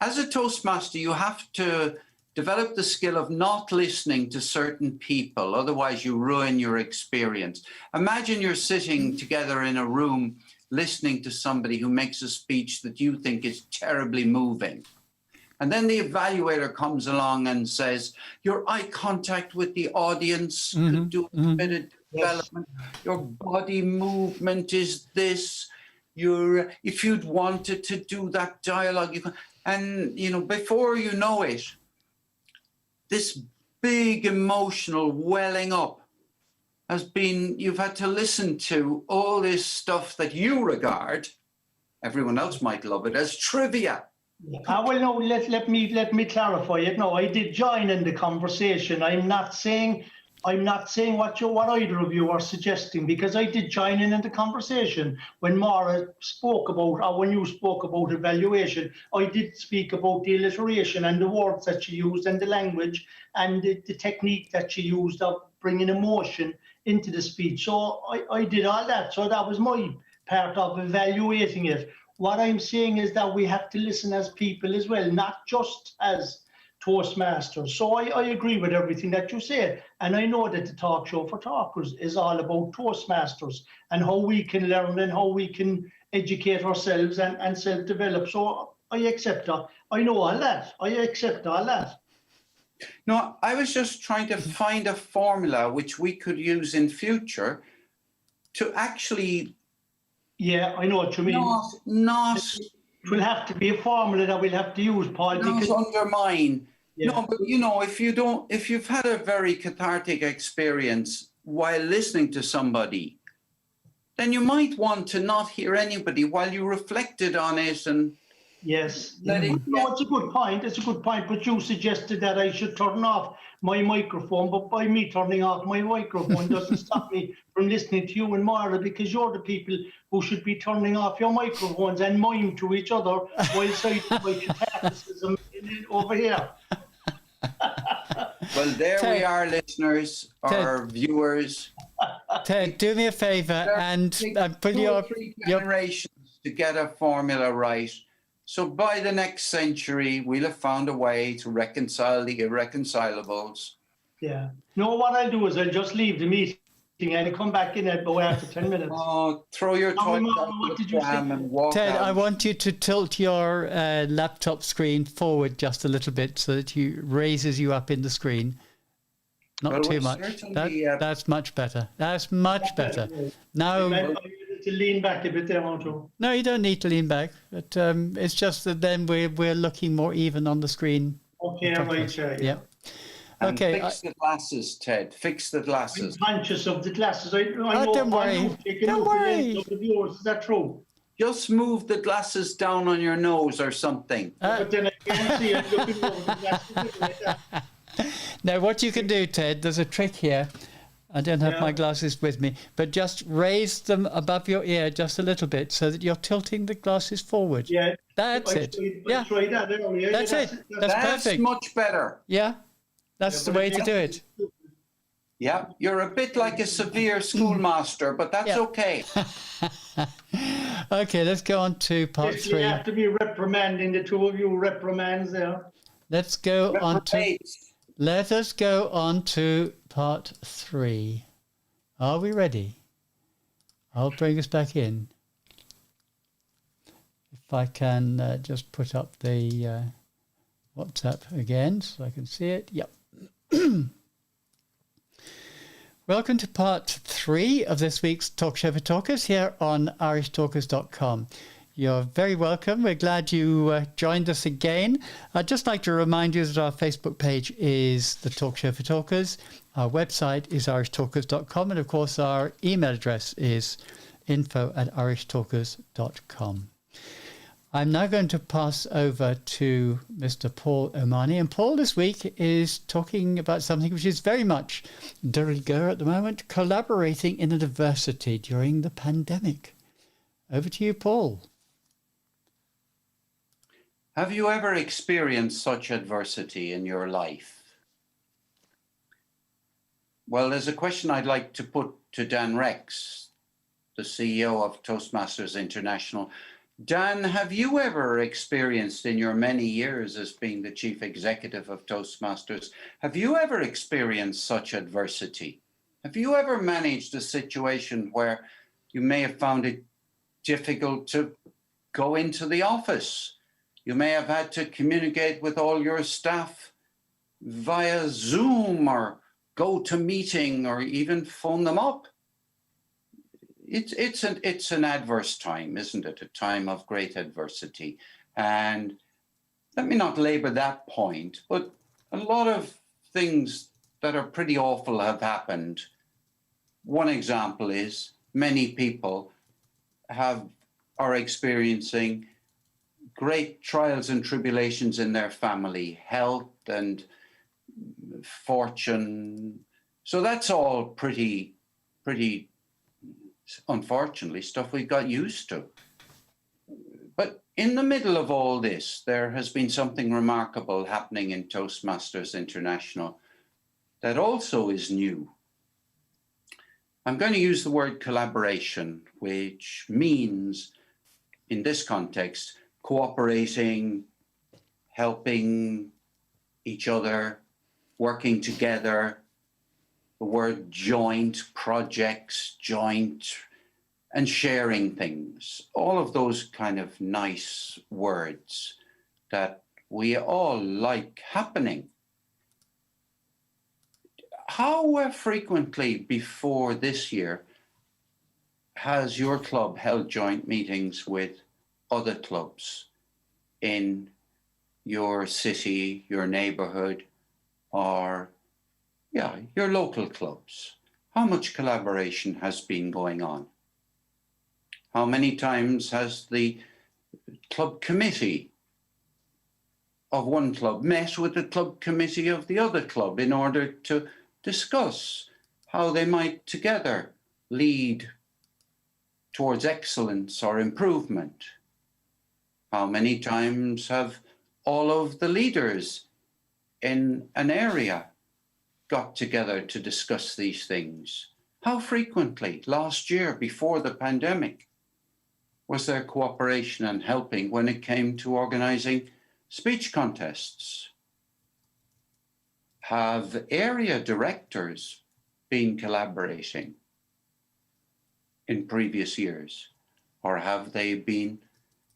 as a Toastmaster, you have to develop the skill of not listening to certain people. Otherwise, you ruin your experience. Imagine you're sitting together in a room listening to somebody who makes a speech that you think is terribly moving. And then the evaluator comes along and says, your eye contact with the audience could do a bit of development. Your body movement is this. If you'd wanted to do that dialogue, you can. And, before you know it, this big emotional welling up you've had to listen to all this stuff that you regard, everyone else might love it, as trivia. Well, no, let me clarify it. No, I did join in the conversation. I'm not saying what either of you are suggesting, because I did join in the conversation when Moira spoke about, or when you spoke about evaluation. I did speak about the alliteration and the words that she used and the language and the technique that she used of bringing emotion into the speech. So I did all that. So that was my part of evaluating it. What I'm saying is that we have to listen as people as well, not just as Toastmasters. So I agree with everything that you said. And I know that the Talk Show for Talkers is all about Toastmasters and how we can learn and how we can educate ourselves and self-develop. So I accept that. I know all that. I accept all that. No, I was just trying to find a formula which we could use in future to actually... Yeah, I know what you mean. It will have to be a formula that we'll have to use, Paul. Because undermine. Yeah. No, but if you've had a very cathartic experience while listening to somebody, then you might want to not hear anybody while you reflected on it and. Yes. No, it's a good point. It's a good point. But you suggested that I should turn off my microphone. But by me turning off my microphone doesn't stop me from listening to you and Moira, because you're the people who should be turning off your microphones and mime to each other while citing my catharticism over here. Well, there Ted, we are, listeners, or viewers. Ted, do me a favour and put your generations to get a formula right. So by the next century, we'll have found a way to reconcile the irreconcilables. Yeah. No, what I'll do is I'll just leave the meeting and come back in after 10 minutes. Oh, throw your toy out the pram and walk Ted, out. I want you to tilt your laptop screen forward just a little bit so that it raises you up in the screen. Not Well, too we much. certainly, That's much better. That's much better. Now, I needed to lean back a bit there, Monto. no, you don't need to lean back. But it's just that then we're looking more even on the screen. Okay, Top right, list. yeah. Yeah. and Okay. fix the glasses, Ted. Fix the I'm glasses. conscious of the glasses. I know. Don't worry. I know, taking Don't up the lens worry. of the viewers. Is that true? Just move the glasses down on your nose or something. But then I can't see. I'm looking over the glasses like that. Now, what you can do, Ted, there's a trick here. I don't have Yeah. my glasses with me, but just raise them above your ear just a little bit so that you're tilting the glasses forward. Yeah. That's I it. tried, Yeah. I tried that earlier. That's Yeah, it. That's perfect. much better. Yeah, that's the but way it to do it. Yeah, you're a bit like a severe schoolmaster, but that's Yeah. okay. Okay, let's go on to part If you 3. have to be reprimanding the two of you reprimands there. Let's go on to. Reprobates. Let us go on to part 3. Are we ready? I'll bring us back in. If I can just put up the WhatsApp again so I can see it. Yep. Welcome to part 3 of this week's Talk Show for Talkers here on irishtalkers.com. You're very welcome. We're glad you joined us again. I'd just like to remind you that our Facebook page is the Talk Show for Talkers. Our website is irishtalkers.com. And of course, our email address is info@irishtalkers.com. I'm now going to pass over to Mr. Paul Omani. And Paul this week is talking about something which is very much de rigueur at the moment, collaborating in adversity during the pandemic. Over to you, Paul. Have you ever experienced such adversity in your life? Well, there's a question I'd like to put to Dan Rex, the CEO of Toastmasters International. Dan, have you ever experienced in your many years as being the chief executive of Toastmasters, have you ever experienced such adversity? Have you ever managed a situation where you may have found it difficult to go into the office? You may have had to communicate with all your staff via Zoom or go to meeting or even phone them up. It's an adverse time, isn't it? A time of great adversity. And let me not labor that point, but a lot of things that are pretty awful have happened. One example is many people are experiencing great trials and tribulations in their family, health and fortune. So that's all pretty unfortunately, stuff we got used to. But in the middle of all this, there has been something remarkable happening in Toastmasters International that also is new. I'm going to use the word collaboration, which means, in this context, cooperating, helping each other, working together. The word joint, projects, joint, and sharing things. All of those kind of nice words that we all like happening. How frequently before this year has your club held joint meetings with other clubs in your city, your neighborhood, or your local clubs? How much collaboration has been going on? How many times has the club committee of one club met with the club committee of the other club in order to discuss how they might together lead towards excellence or improvement? How many times have all of the leaders in an area got together to discuss these things? How frequently last year, before the pandemic, was there cooperation and helping when it came to organizing speech contests? Have area directors been collaborating in previous years? Or have they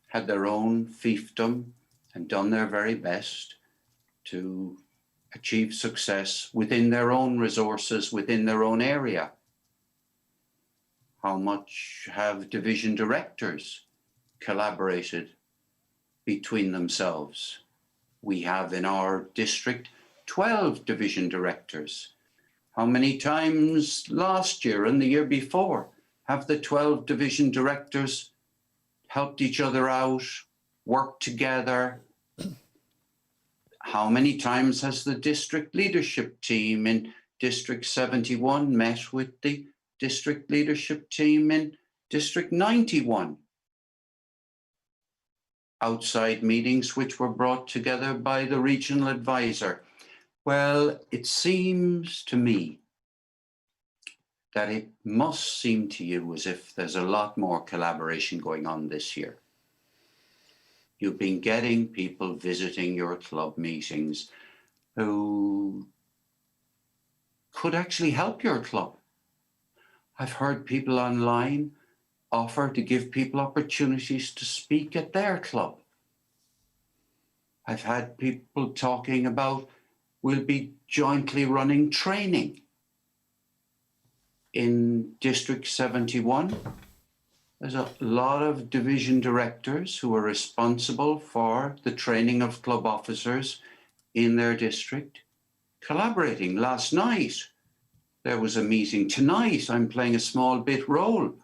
had their own fiefdom and done their very best to achieved success within their own resources, within their own area? How much have division directors collaborated between themselves? We have in our district 12 division directors. How many times last year and the year before have the 12 division directors helped each other out, worked together? How many times has the district leadership team in District 71 met with the district leadership team in District 91? Outside meetings which were brought together by the regional advisor. Well, it seems to me that it must seem to you as if there's a lot more collaboration going on this year. You've been getting people visiting your club meetings who could actually help your club. I've heard people online offer to give people opportunities to speak at their club. I've had people talking about we'll be jointly running training. In District 71, there's a lot of division directors who are responsible for the training of club officers in their district, collaborating. Last night, there was a meeting. Tonight, I'm playing a small bit role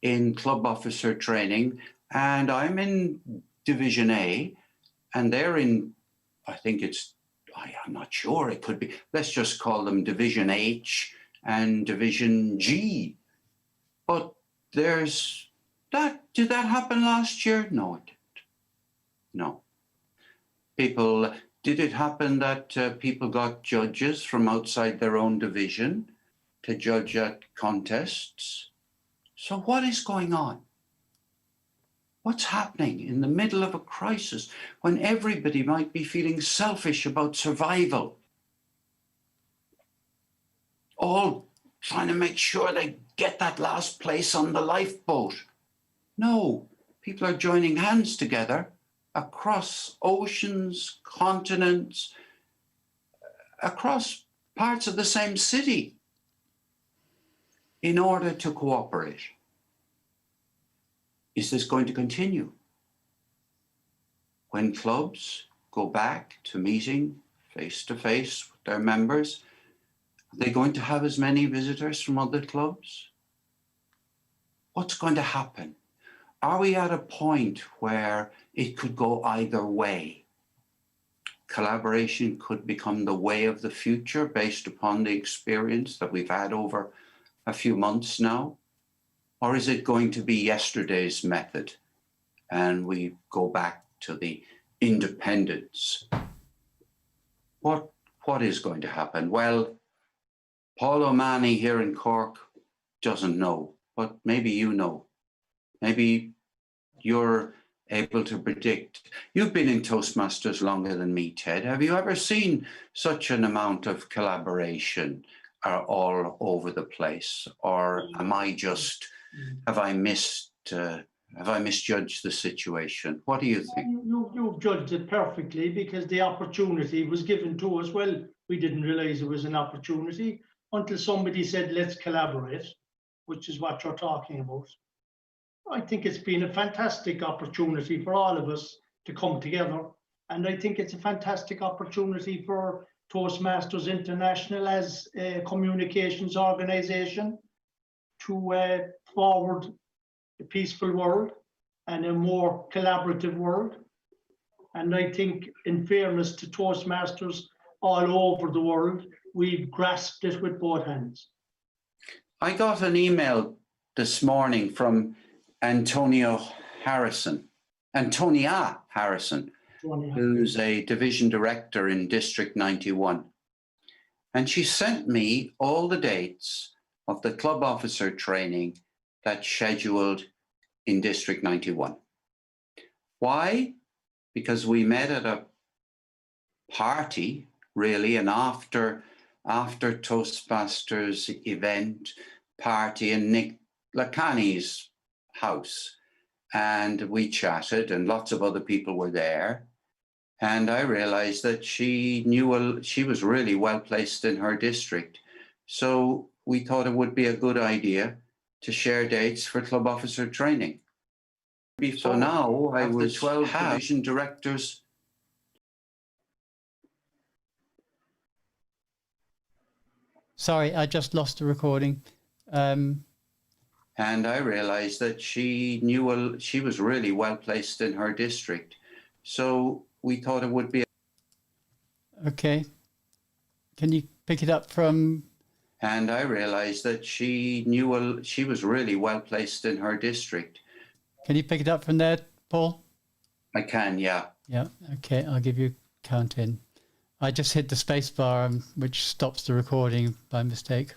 in club officer training, and I'm in Division A, and they're in, I'm not sure, it could be, let's just call them Division H and Division G. But there's that, did that happen last year? No, it didn't. No. Did it happen that people got judges from outside their own division to judge at contests? So what is going on? What's happening in the middle of a crisis when everybody might be feeling selfish about survival? All trying to make sure they get that last place on the lifeboat. No, people are joining hands together across oceans, continents, across parts of the same city in order to cooperate. Is this going to continue? When clubs go back to meeting face to face with their members, are they going to have as many visitors from other clubs? What's going to happen? Are we at a point where it could go either way? Collaboration could become the way of the future based upon the experience that we've had over a few months now? Or is it going to be yesterday's method and we go back to the independence? What is going to happen? Well, Paul O'Mahony here in Cork doesn't know, but maybe you know. Maybe you're able to predict. You've been in Toastmasters longer than me, Ted. Have you ever seen such an amount of collaboration all over the place? Or am I just, have I misjudged the situation? What do you think? You've judged it perfectly, because the opportunity was given to us. Well, we didn't realize it was an opportunity until somebody said, let's collaborate, which is what you're talking about. I think it's been a fantastic opportunity for all of us to come together. And I think it's a fantastic opportunity for Toastmasters International as a communications organization to forward a peaceful world and a more collaborative world. And I think, in fairness to Toastmasters all over the world, we've grasped it with both hands. I got an email this morning from Antonia Harrison, who's a division director in District 91. And she sent me all the dates of the club officer training that's scheduled in District 91. Why? Because we met at a party, really, and after Toastmasters event party in Nick Lacani's house, and we chatted, and lots of other people were there. And I realized that she was really well placed in her district. So we thought it would be a good idea to share dates for club officer training. So now I was the 12 division directors. Sorry, I just lost the recording. And I realized that she was really well placed in her district. So we thought it would be. Okay. Can you pick it up from? And I realized that she was really well placed in her district. Can you pick it up from there, Paul? I can, yeah. Yeah. Okay, I'll give you a count in. I just hit the space bar, which stops the recording by mistake.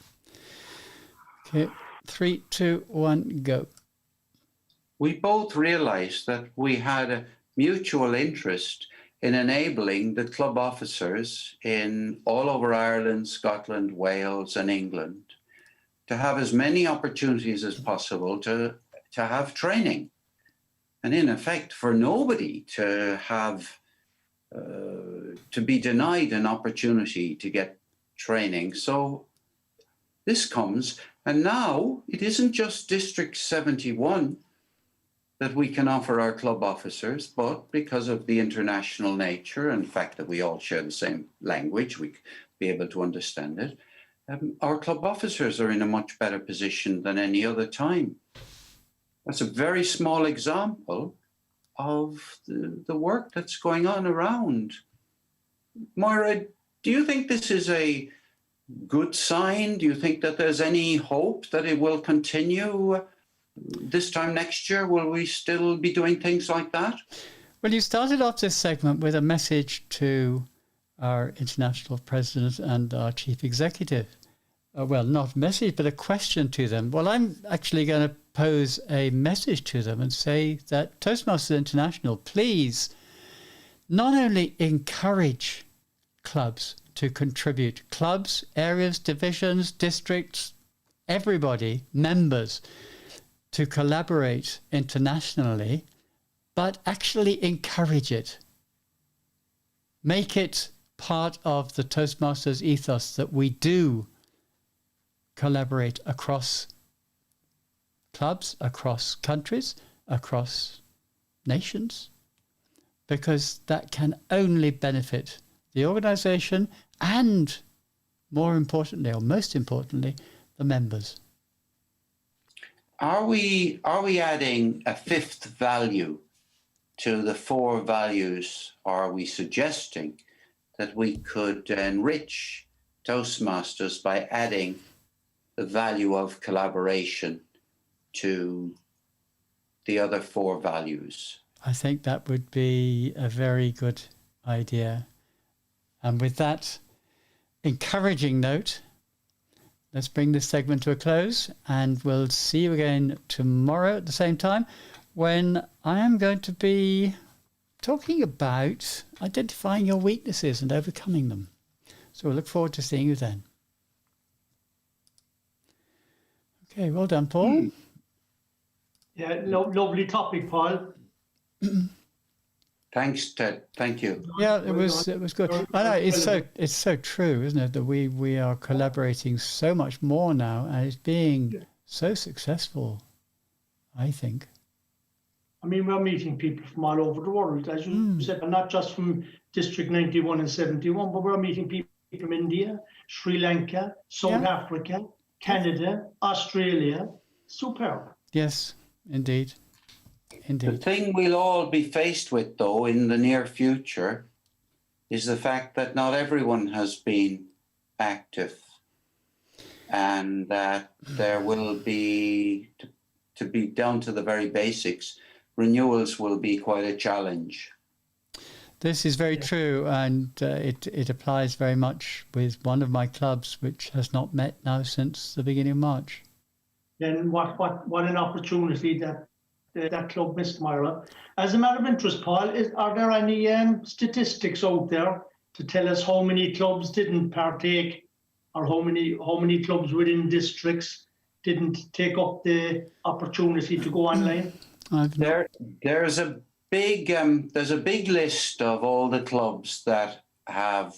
Okay, 3, 2, 1, go. We both realized that we had a mutual interest in enabling the club officers in all over Ireland, Scotland, Wales, and England to have as many opportunities as possible to have training. And in effect, for nobody to have to be denied an opportunity to get training. So this comes, and now it isn't just District 71 that we can offer our club officers, but because of the international nature and the fact that we all share the same language, we be able to understand it, our club officers are in a much better position than any other time. That's a very small example of the work that's going on around. Moira, do you think this is a good sign? Do you think that there's any hope that it will continue this time next year? Will we still be doing things like that? Well, you started off this segment with a message to our international president and our chief executive. Well, not a message, but a question to them. Well, I'm actually going to pose a message to them and say that Toastmasters International, please not only encourage clubs to contribute, clubs, areas, divisions, districts, everybody, members, to collaborate internationally, but actually encourage it. Make it part of the Toastmasters ethos that we do collaborate across clubs, across countries, across nations, because that can only benefit the organization and, more importantly, or most importantly, the members. Are we adding a fifth value to the 4 values, or are we suggesting that we could enrich Toastmasters by adding the value of collaboration to the other 4 values? I think that would be a very good idea. And with that encouraging note, let's bring this segment to a close, and we'll see you again tomorrow at the same time when I am going to be talking about identifying your weaknesses and overcoming them. So we'll look forward to seeing you then. Okay, well done, Paul. Yeah, lovely topic, Paul. Thanks, Ted. Thank you. Yeah, it was good. I know it's so true, isn't it, that we are collaborating so much more now, and it's being so successful, I think. I mean, we're meeting people from all over the world, as you said, not just from District 91 and 71, but we're meeting people from India, Sri Lanka, South Africa, Canada, Australia. Superb. Yes, indeed. The thing we'll all be faced with, though, in the near future is the fact that not everyone has been active, and that there will be, to be down to the very basics, renewals will be quite a challenge. This is very true, and it applies very much with one of my clubs, which has not met now since the beginning of March. Then what an opportunity that club missed, Moira. As a matter of interest, Paul, are there any statistics out there to tell us how many clubs didn't partake, or how many clubs within districts didn't take up the opportunity to go online? There's a there's a big list of all the clubs that have,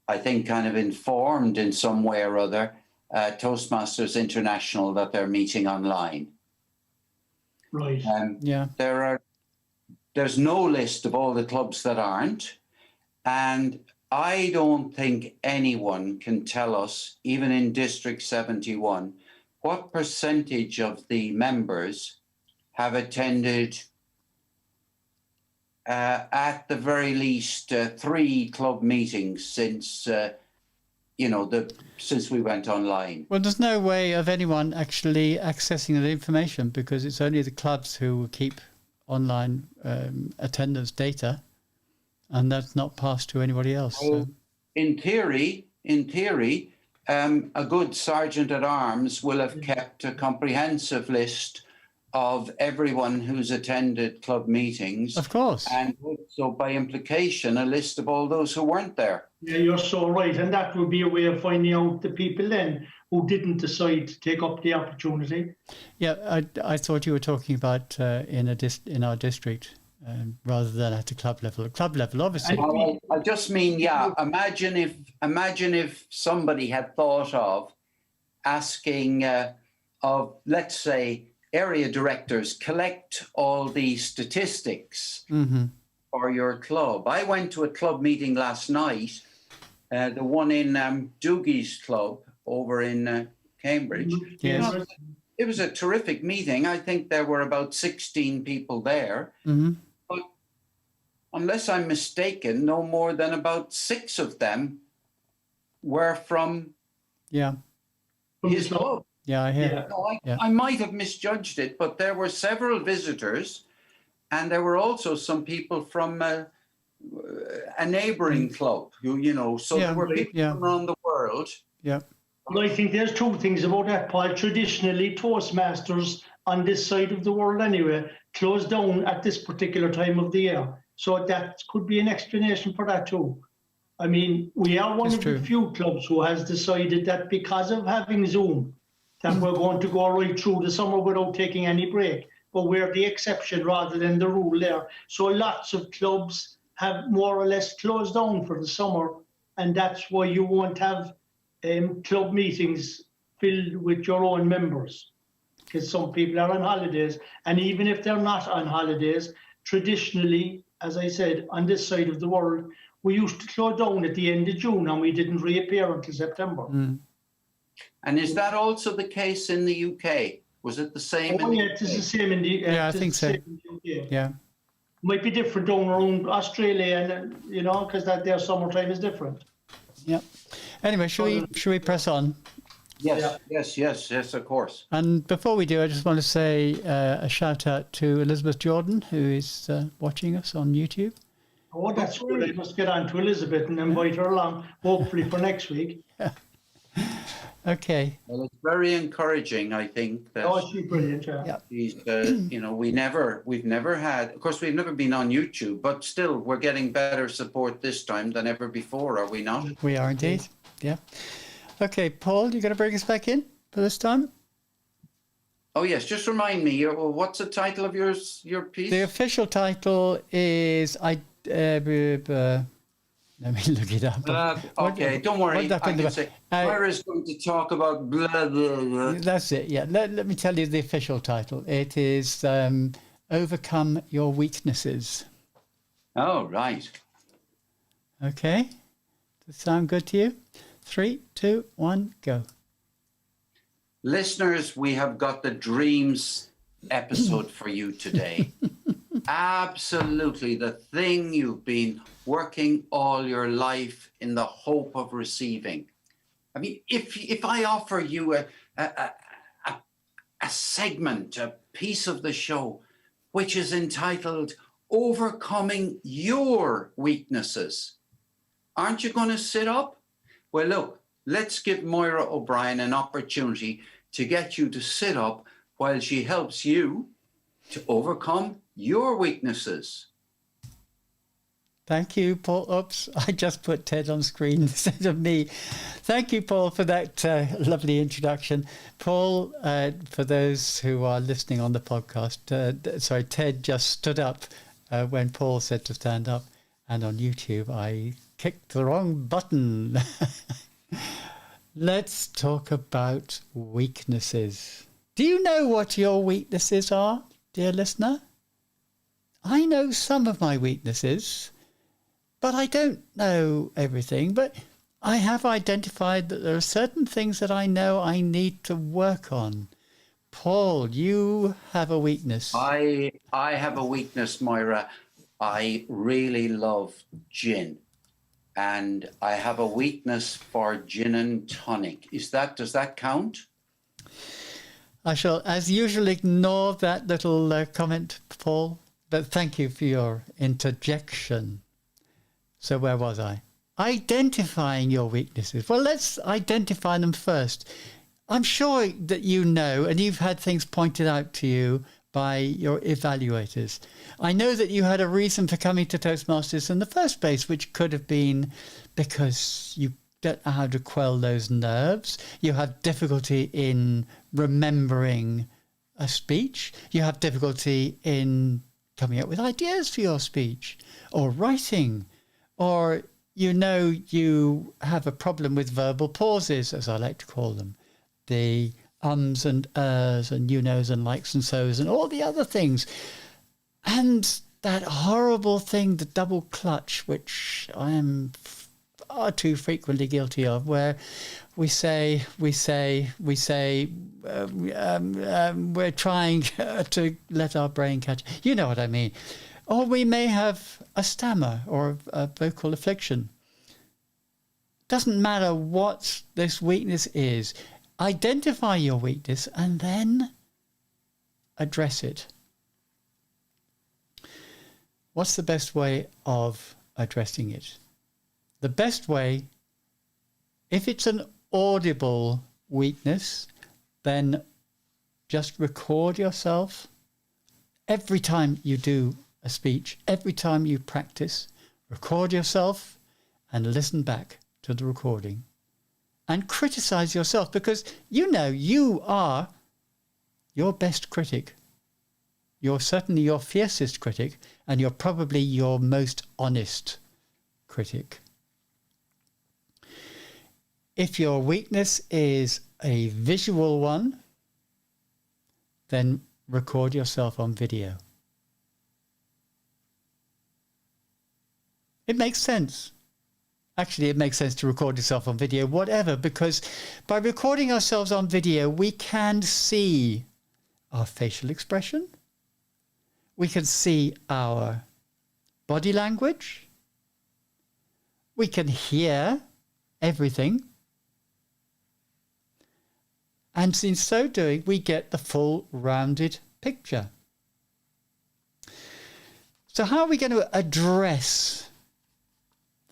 I think, kind of informed in some way or other Toastmasters International that they're meeting online. Right. Yeah. There's no list of all the clubs that aren't, and I don't think anyone can tell us, even in District 71, what percentage of the members have attended at the very least 3 club meetings since since we went online. Well, there's no way of anyone actually accessing the information because it's only the clubs who will keep online attendance data, and that's not passed to anybody else. So. In theory, a good sergeant at arms will have kept a comprehensive list of everyone who's attended club meetings. Of course. And so by implication, a list of all those who weren't there. Yeah, you're so right. And that would be a way of finding out the people then who didn't decide to take up the opportunity. Yeah, I thought you were talking about in our district rather than at the club level. At club level, obviously. I just mean, yeah, imagine if somebody had thought of asking of, let's say, area directors, collect all the statistics for your club. I went to a club meeting last night, the one in Doogie's club over in Cambridge. Yes. It was a terrific meeting. I think there were about 16 people there. But unless I'm mistaken, no more than about 6 of them were from his club. Yeah, I hear. No, I might have misjudged it, but there were several visitors, and there were also some people from a neighbouring club so there were people from around the world. Yeah. Well, I think there's 2 things about that, Paul. Traditionally, Toastmasters on this side of the world anyway closed down at this particular time of the year. So that could be an explanation for that too. I mean, we are one of the few clubs who has decided that because of having Zoom, that we're going to go right through the summer without taking any break. But we're the exception rather than the rule there. So lots of clubs have more or less closed down for the summer, and that's why you won't have club meetings filled with your own members, because some people are on holidays. And even if they're not on holidays, traditionally, as I said, on this side of the world, we used to close down at the end of June and we didn't reappear until September. And is that also the case in the UK? Was it the same? It is the same in the I think so. Yeah. Might be different down around Australia, and because their summertime is different. Yeah. Anyway, should we press on? Yes, of course. And before we do, I just want to say a shout out to Elizabeth Jordan, who is watching us on YouTube. Oh, that's good. I must get on to Elizabeth and invite her along, hopefully for next week. Okay. Well, it's very encouraging, I think. That she's brilliant. she's, we've never had, of course, we've never been on YouTube, but still, we're getting better support this time than ever before, are we not? We are indeed. Yeah. Okay, Paul, you going to bring us back in for this time? Oh yes, just remind me. What's the title of your piece? The official title is let me look it up. Okay, don't worry. I can say Moira's going to talk about blah, blah, blah. That's it, yeah. Let me tell you the official title. It is Overcome Your Weaknesses. Oh, right. Okay. Does it sound good to you? 3, 2, 1, go. Listeners, we have got the dreams episode for you today. Absolutely the thing you've been working all your life in the hope of receiving. I mean, if I offer you a segment, a piece of the show, which is entitled Overcoming Your Weaknesses, aren't you going to sit up? Well, look, let's give Moira O'Brien an opportunity to get you to sit up while she helps you to overcome your weaknesses. Thank you, Paul. Oops, I just put Ted on screen instead of me. Thank you, Paul, for that lovely introduction. Paul, for those who are listening on the podcast, Ted just stood up when Paul said to stand up, and on YouTube I kicked the wrong button. Let's talk about weaknesses. Do you know what your weaknesses are, dear listener? I know some of my weaknesses, but I don't know everything. But I have identified that there are certain things that I know I need to work on. Paul, you have a weakness. I have a weakness, Moira. I really love gin. And I have a weakness for gin and tonic. Does that count? I shall, as usual, ignore that little comment, Paul. But thank you for your interjection. So where was I? Identifying your weaknesses. Well, let's identify them first. I'm sure that you know, and you've had things pointed out to you by your evaluators. I know that you had a reason for coming to Toastmasters in the first place, which could have been because you don't know how to quell those nerves. You have difficulty in remembering a speech. You have difficulty in coming up with ideas for your speech or writing, or you know you have a problem with verbal pauses, as I like to call them. The ums and ers and you knows and likes and so's and all the other things. And that horrible thing, the double clutch, which I am far too frequently guilty of, where we're trying to let our brain catch. You know what I mean. Or we may have a stammer or a vocal affliction. Doesn't matter what this weakness is. Identify your weakness and then address it. What's the best way of addressing it? The best way, if it's an audible weakness, then just record yourself every time you do a speech, every time you practice, record yourself and listen back to the recording. And criticize yourself, because you know you are your best critic. You're certainly your fiercest critic, and you're probably your most honest critic. If your weakness is a visual one, then record yourself on video. It makes sense. Actually, it makes sense to record yourself on video, whatever, because by recording ourselves on video, we can see our facial expression. We can see our body language. We can hear everything. And in so doing, we get the full rounded picture. So how are we going to address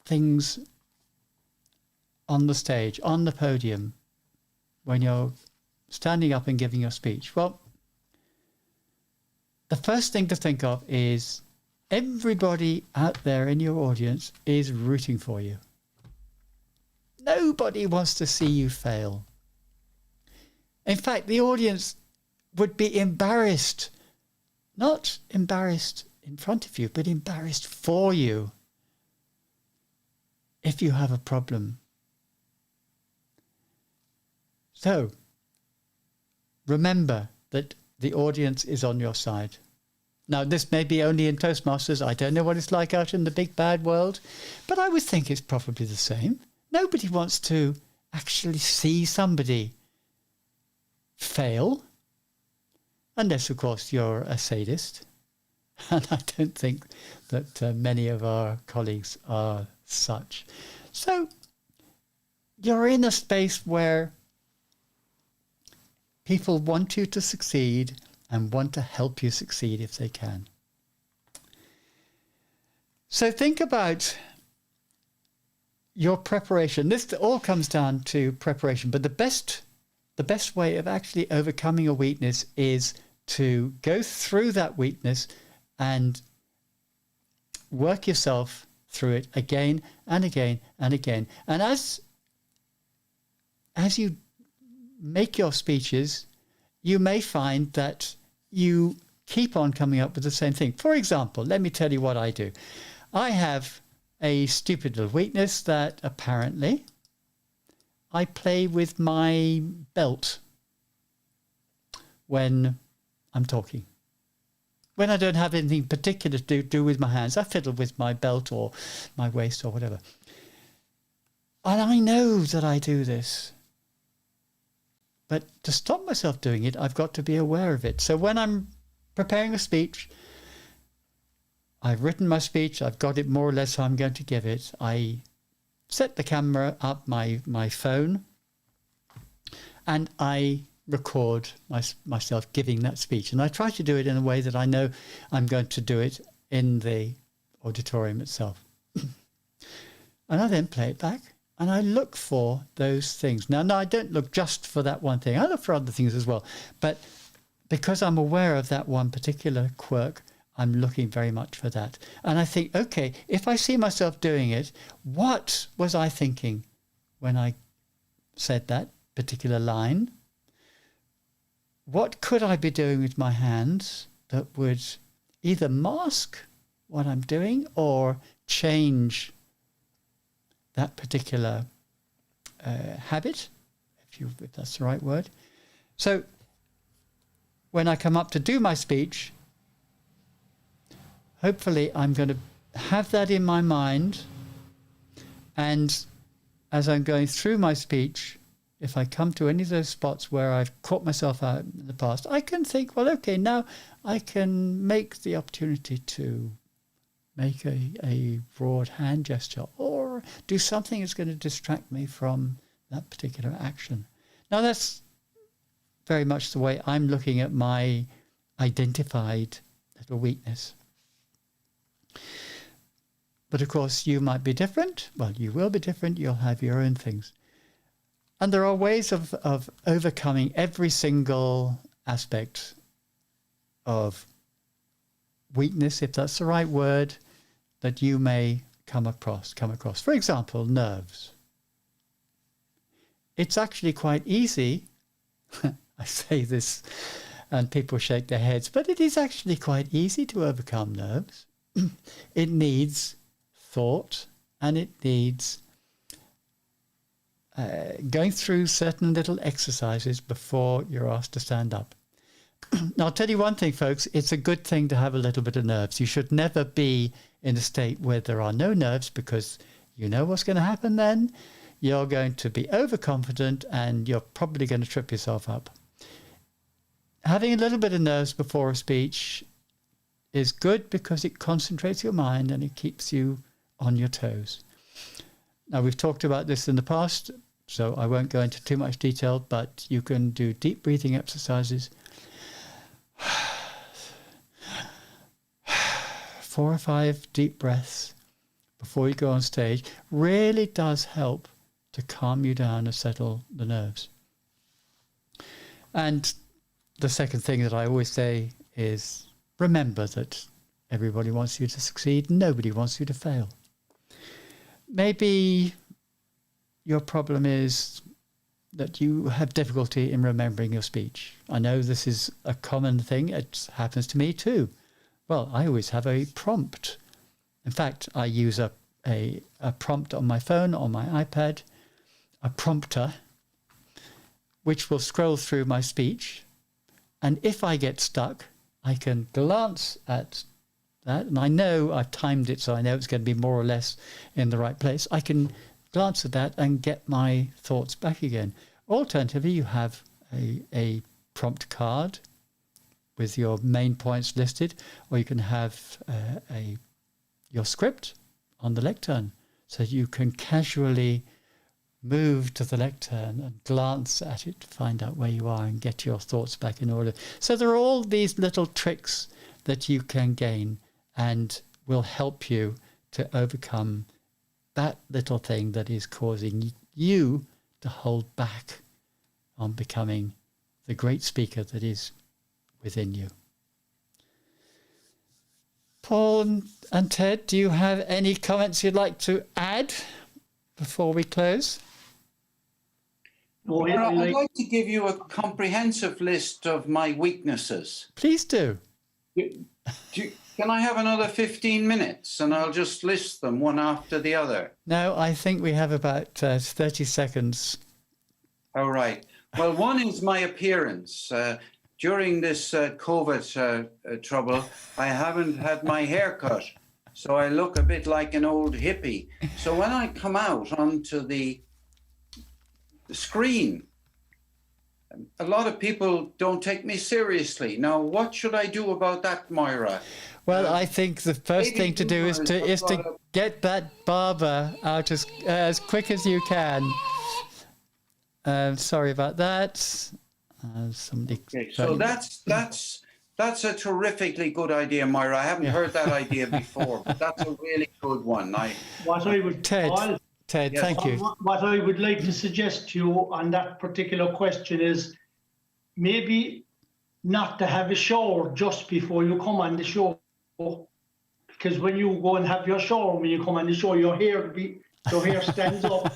things on the stage, on the podium, when you're standing up and giving your speech? Well, the first thing to think of is everybody out there in your audience is rooting for you. Nobody wants to see you fail. In fact, the audience would be embarrassed, not embarrassed in front of you, but embarrassed for you if you have a problem. So, remember that the audience is on your side. Now, this may be only in Toastmasters. I don't know what it's like out in the big bad world, but I would think it's probably the same. Nobody wants to actually see somebody fail, unless, of course, you're a sadist. And I don't think that many of our colleagues are such. So, you're in a space where people want you to succeed and want to help you succeed if they can. So think about your preparation. This all comes down to preparation, but the best way of actually overcoming a weakness is to go through that weakness and work yourself through it again and again and again. And as you make your speeches, you may find that you keep on coming up with the same thing. For example, let me tell you what I do. I have a stupid little weakness that apparently I play with my belt when I'm talking. When I don't have anything particular to do with my hands, I fiddle with my belt or my waist or whatever. And I know that I do this. But to stop myself doing it, I've got to be aware of it. So when I'm preparing a speech, I've written my speech, I've got it more or less how I'm going to give it. I set the camera up, my phone, and I record myself giving that speech. And I try to do it in a way that I know I'm going to do it in the auditorium itself. And I then play it back and I look for those things. Now, I don't look just for that one thing. I look for other things as well. But because I'm aware of that one particular quirk, I'm looking very much for that. And I think, okay, if I see myself doing it, what was I thinking when I said that particular line? What could I be doing with my hands that would either mask what I'm doing or change that particular habit, if that's the right word? So when I come up to do my speech, hopefully I'm going to have that in my mind, and as I'm going through my speech, if I come to any of those spots where I've caught myself out in the past, I can think, well, okay, now I can make the opportunity to make a broad hand gesture or do something that's going to distract me from that particular action. Now, that's very much the way I'm looking at my identified little weakness. But of course, you might be different. Well, you will be different. You'll have your own things. And there are ways of overcoming every single aspect of weakness, if that's the right word, that you may come across. For example, nerves. It's actually quite easy. I say this and people shake their heads, but it is actually quite easy to overcome nerves. It needs thought and it needs going through certain little exercises before you're asked to stand up. Now, I'll tell you one thing, folks. It's a good thing to have a little bit of nerves. You should never be in a state where there are no nerves, because you know what's going to happen then. You're going to be overconfident and you're probably going to trip yourself up. Having a little bit of nerves before a speech is good because it concentrates your mind and it keeps you on your toes. Now, we've talked about this in the past, so I won't go into too much detail, but you can do deep breathing exercises. 4 or 5 deep breaths before you go on stage really does help to calm you down and settle the nerves. And the second thing that I always say is remember that everybody wants you to succeed. Nobody wants you to fail. Maybe your problem is that you have difficulty in remembering your speech. I know this is a common thing. It happens to me too. Well, I always have a prompt. In fact, I use a prompt on my phone, on my iPad, a prompter, which will scroll through my speech. And if I get stuck, I can glance at that. And I know I've timed it, so I know it's going to be more or less in the right place. I can glance at that and get my thoughts back again. Alternatively, you have a prompt card with your main points listed, or you can have your script on the lectern, so you can casually move to the lectern and glance at it to find out where you are and get your thoughts back in order. So there are all these little tricks that you can gain and will help you to overcome that little thing that is causing you to hold back on becoming the great speaker that is within you. Paul and Ted, do you have any comments you'd like to add before we close? I'd like to give you a comprehensive list of my weaknesses. Please do. Can I have another 15 minutes and I'll just list them one after the other? No, I think we have about 30 seconds. All right. Well, one is my appearance. During this COVID trouble, I haven't had my hair cut, so I look a bit like an old hippie. So when I come out onto the screen, a lot of people don't take me seriously. Now, what should I do about that, Moira? Well, I think the first thing to do is to get that barber out as quick as you can. Sorry about that. Somebody. Okay, so that's a terrifically good idea, Moira. I haven't heard that idea before, but that's a really good one. Ted, Yes. thank you. What I would like to suggest to you on that particular question is maybe not to have a shower just before you come on the show, because when you go and have your shower, when you come on the show, your hair stands up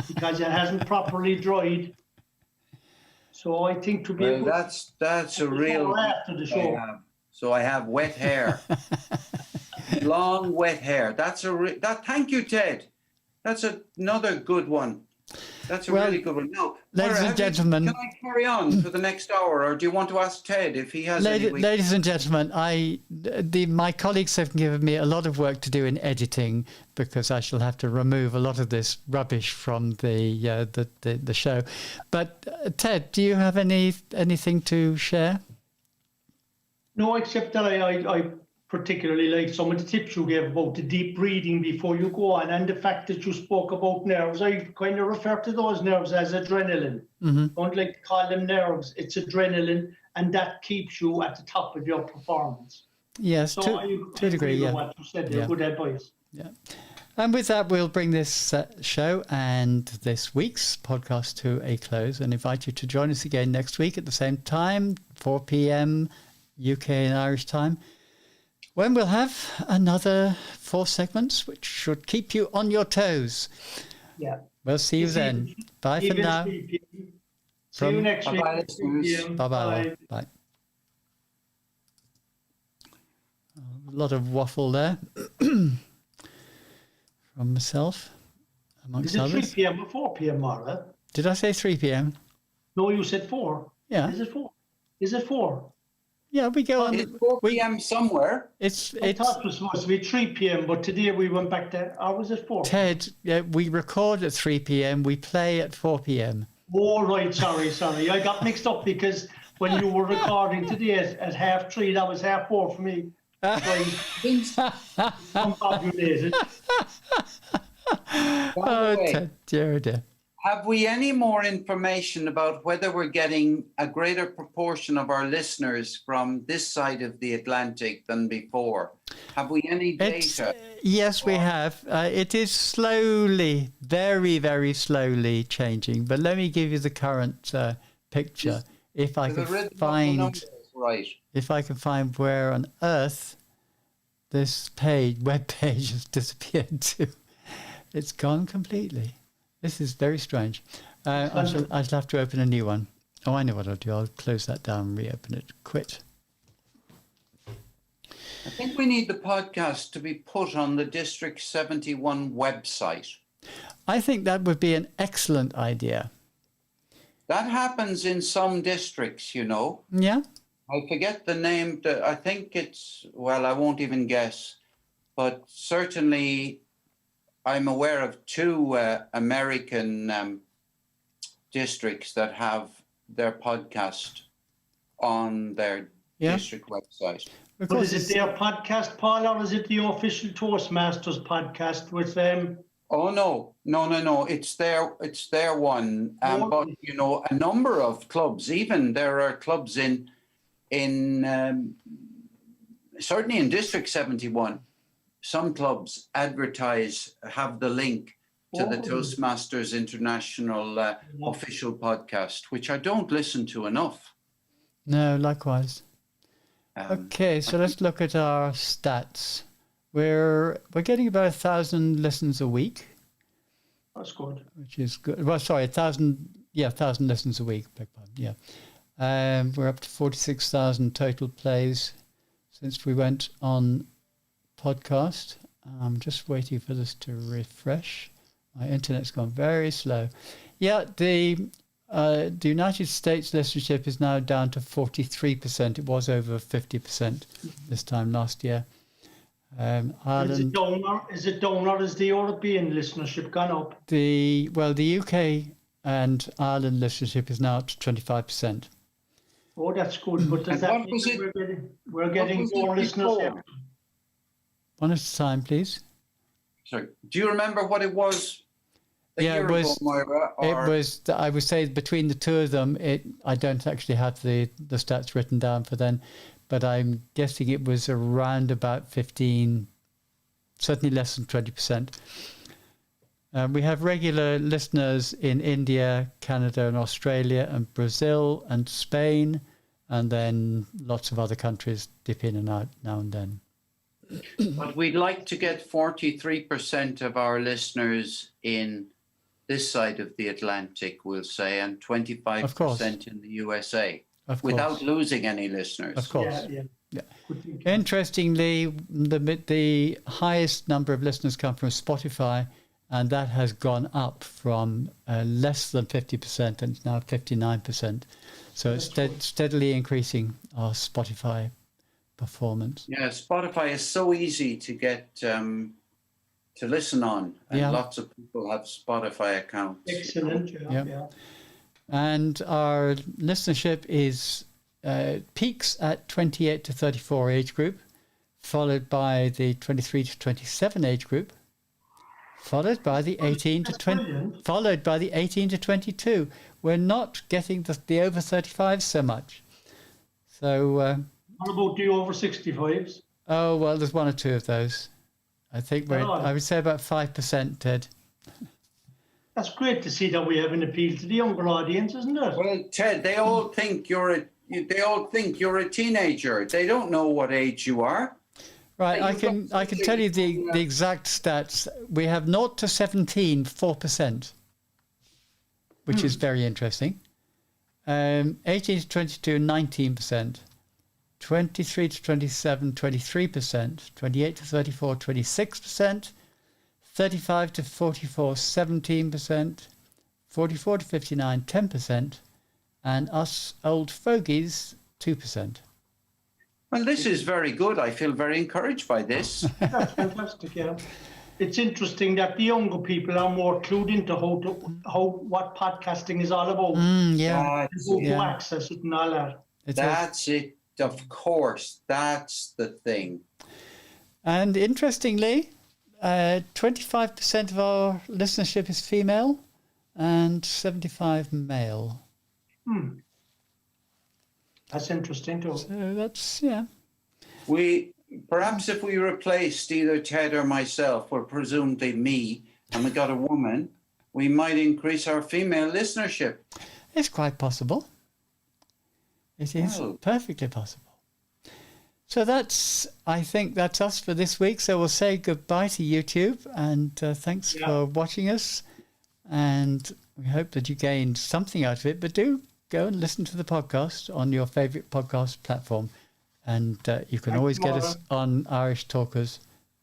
because it hasn't properly dried. So I think to be that's a real after the show. So I have wet hair, long wet hair. Thank you, Ted. That's another good one. That's a really good one. Now, ladies and gentlemen, can I carry on for the next hour, or do you want to ask Ted if he has any? Ladies and gentlemen, my colleagues have given me a lot of work to do in editing because I shall have to remove a lot of this rubbish from the show. But Ted, do you have anything to share? No, except that I particularly like some of the tips you gave about the deep breathing before you go on, and the fact that you spoke about nerves. I kind of refer to those nerves as adrenaline. Mm-hmm. Don't like to call them nerves. It's adrenaline, and that keeps you at the top of your performance. Yes, so to a degree, yeah. What you said there, good advice. Yeah. And with that, we'll bring this show and this week's podcast to a close and invite you to join us again next week at the same time, 4 p.m. UK and Irish time, when we'll have another 4 segments, which should keep you on your toes. Yeah. We'll see you then. Bye for now. See you next week. Bye-bye. Bye. A lot of waffle there from myself, amongst others. Is it 3 p.m. or 4 p.m., Mara? Did I say 3 p.m.? No, you said 4. Yeah. Is it 4? Is it 4? Yeah, we go on. It's 4 p.m. somewhere. I thought it was supposed to be 3 p.m., but today we went back to, or was it 4? Ted, we record at 3 p.m., we play at 4 p.m. Oh, right, sorry. I got mixed up because when you were recording today at 3:30, that was 4:30 for me. Unpopulated. Oh, Ted, dear. Have we any more information about whether we're getting a greater proportion of our listeners from this side of the Atlantic than before? Have we any data? Yes, we have. It is slowly, very, very slowly changing. But let me give you the current picture. If I can find where on earth this web page has disappeared to. It's gone completely. This I shall have to open a new one. Oh, I know what I'll do. I'll close that down and reopen it. Quit. I think we need the podcast to be put on the District 71 website. I think that would be an excellent idea. That happens in some districts, you know. Yeah. I forget the name. I think it's, well, I won't even guess. But certainly I'm aware of 2 American districts that have their podcast on their district website. But is it their podcast, Paul, or is it the official Toastmasters podcast with them? Oh, no. It's their one. But, you know, a number of clubs, even there are clubs in certainly in District 71, some clubs have the link to the Toastmasters International official podcast, which I don't listen to enough. No, likewise. Okay, so let's look at our stats. We're getting about 1,000 listens a week. That's good. Which is good. Well, sorry, 1,000 listens a week. Beg pardon. Yeah. We're up to 46,000 total plays. since we went on podcast. I'm just waiting for this to refresh. My internet's gone very slow. Yeah, the United States listenership is now down to 43%. It was over 50% this time last year. Ireland, Is it down or is the European listenership gone up? the UK and Ireland listenership is now up to 25%. Oh, that's good. But does And that what mean was it- we're getting was it more listeners? before? One at a time, please. Sorry. Do you remember what it was a Yeah, year it was- ago, Moira? It Or was, I would say, between the two of them, I don't actually have the stats written down for them, but I'm guessing it was around about 15, certainly less than 20%. We have regular listeners in India, Canada and Australia and Brazil and Spain, and then lots of other countries dip in and out now and then. But we'd like to get 43% of our listeners in this side of the Atlantic, we'll say, and 25% in the USA, Of course. without losing any listeners. Of course. Yeah. Yeah. Good thinking. Interestingly, the highest number of listeners come from Spotify, and that has gone up from less than 50% and it's now 59%. So it's steadily increasing our Spotify performance. Yeah, Spotify is so easy to get to listen on, and Yeah. lots of people have Spotify accounts. Excellent. Yeah. Yeah. And our listenership is peaks at 28 to 34 age group, followed by the 23 to 27 age group, followed by the 18 to 20, brilliant. followed by the 18 to 22. We're not getting the over 35s so much. So, What about the over 65s? oh well, there's one or two of those. I think I would say about 5%, Ted. That's great to see that we have an appeal to the younger audience, isn't it? Well, Ted, they all think you're a teenager. They don't know what age you are. Right, Hey, you've I can tell you the exact stats. We have 0 to 17, 4%, which is very interesting. 18 to 22, 19%. 23 to 27, 23%. 28 to 34, 26%. 35 to 44, 17%. 44 to 59, 10%. And us old fogies, 2%. Well, this is very good. I feel very encouraged by this. That's fantastic, yeah. It's interesting that the younger people are more clued into what podcasting is all about. Yeah, That's, How to yeah. access it and all that. it is. that's it. Of course, that's the thing. And interestingly, 25% of our listenership is female and 75 male. That's interesting too. So that's, yeah. Perhaps if we replaced either Ted or myself, or presumably me, and we got a woman, we might increase our female listenership. It's quite possible. It is Oh. perfectly possible. So I think that's us for this week. So we'll say goodbye to YouTube and thanks for watching us. And we hope that you gained something out of it, but do go and listen to the podcast on your favorite podcast platform. And you can always get us on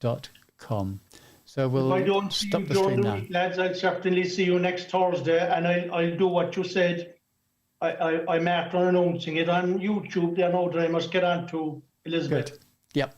irishtalkers.com. So we'll If I don't see stop you the during stream the now. week, lads, I'll certainly see you next Thursday, and I'll do what you said. I'm after announcing it on YouTube. Then I must get on to Elizabeth. Good. Yep.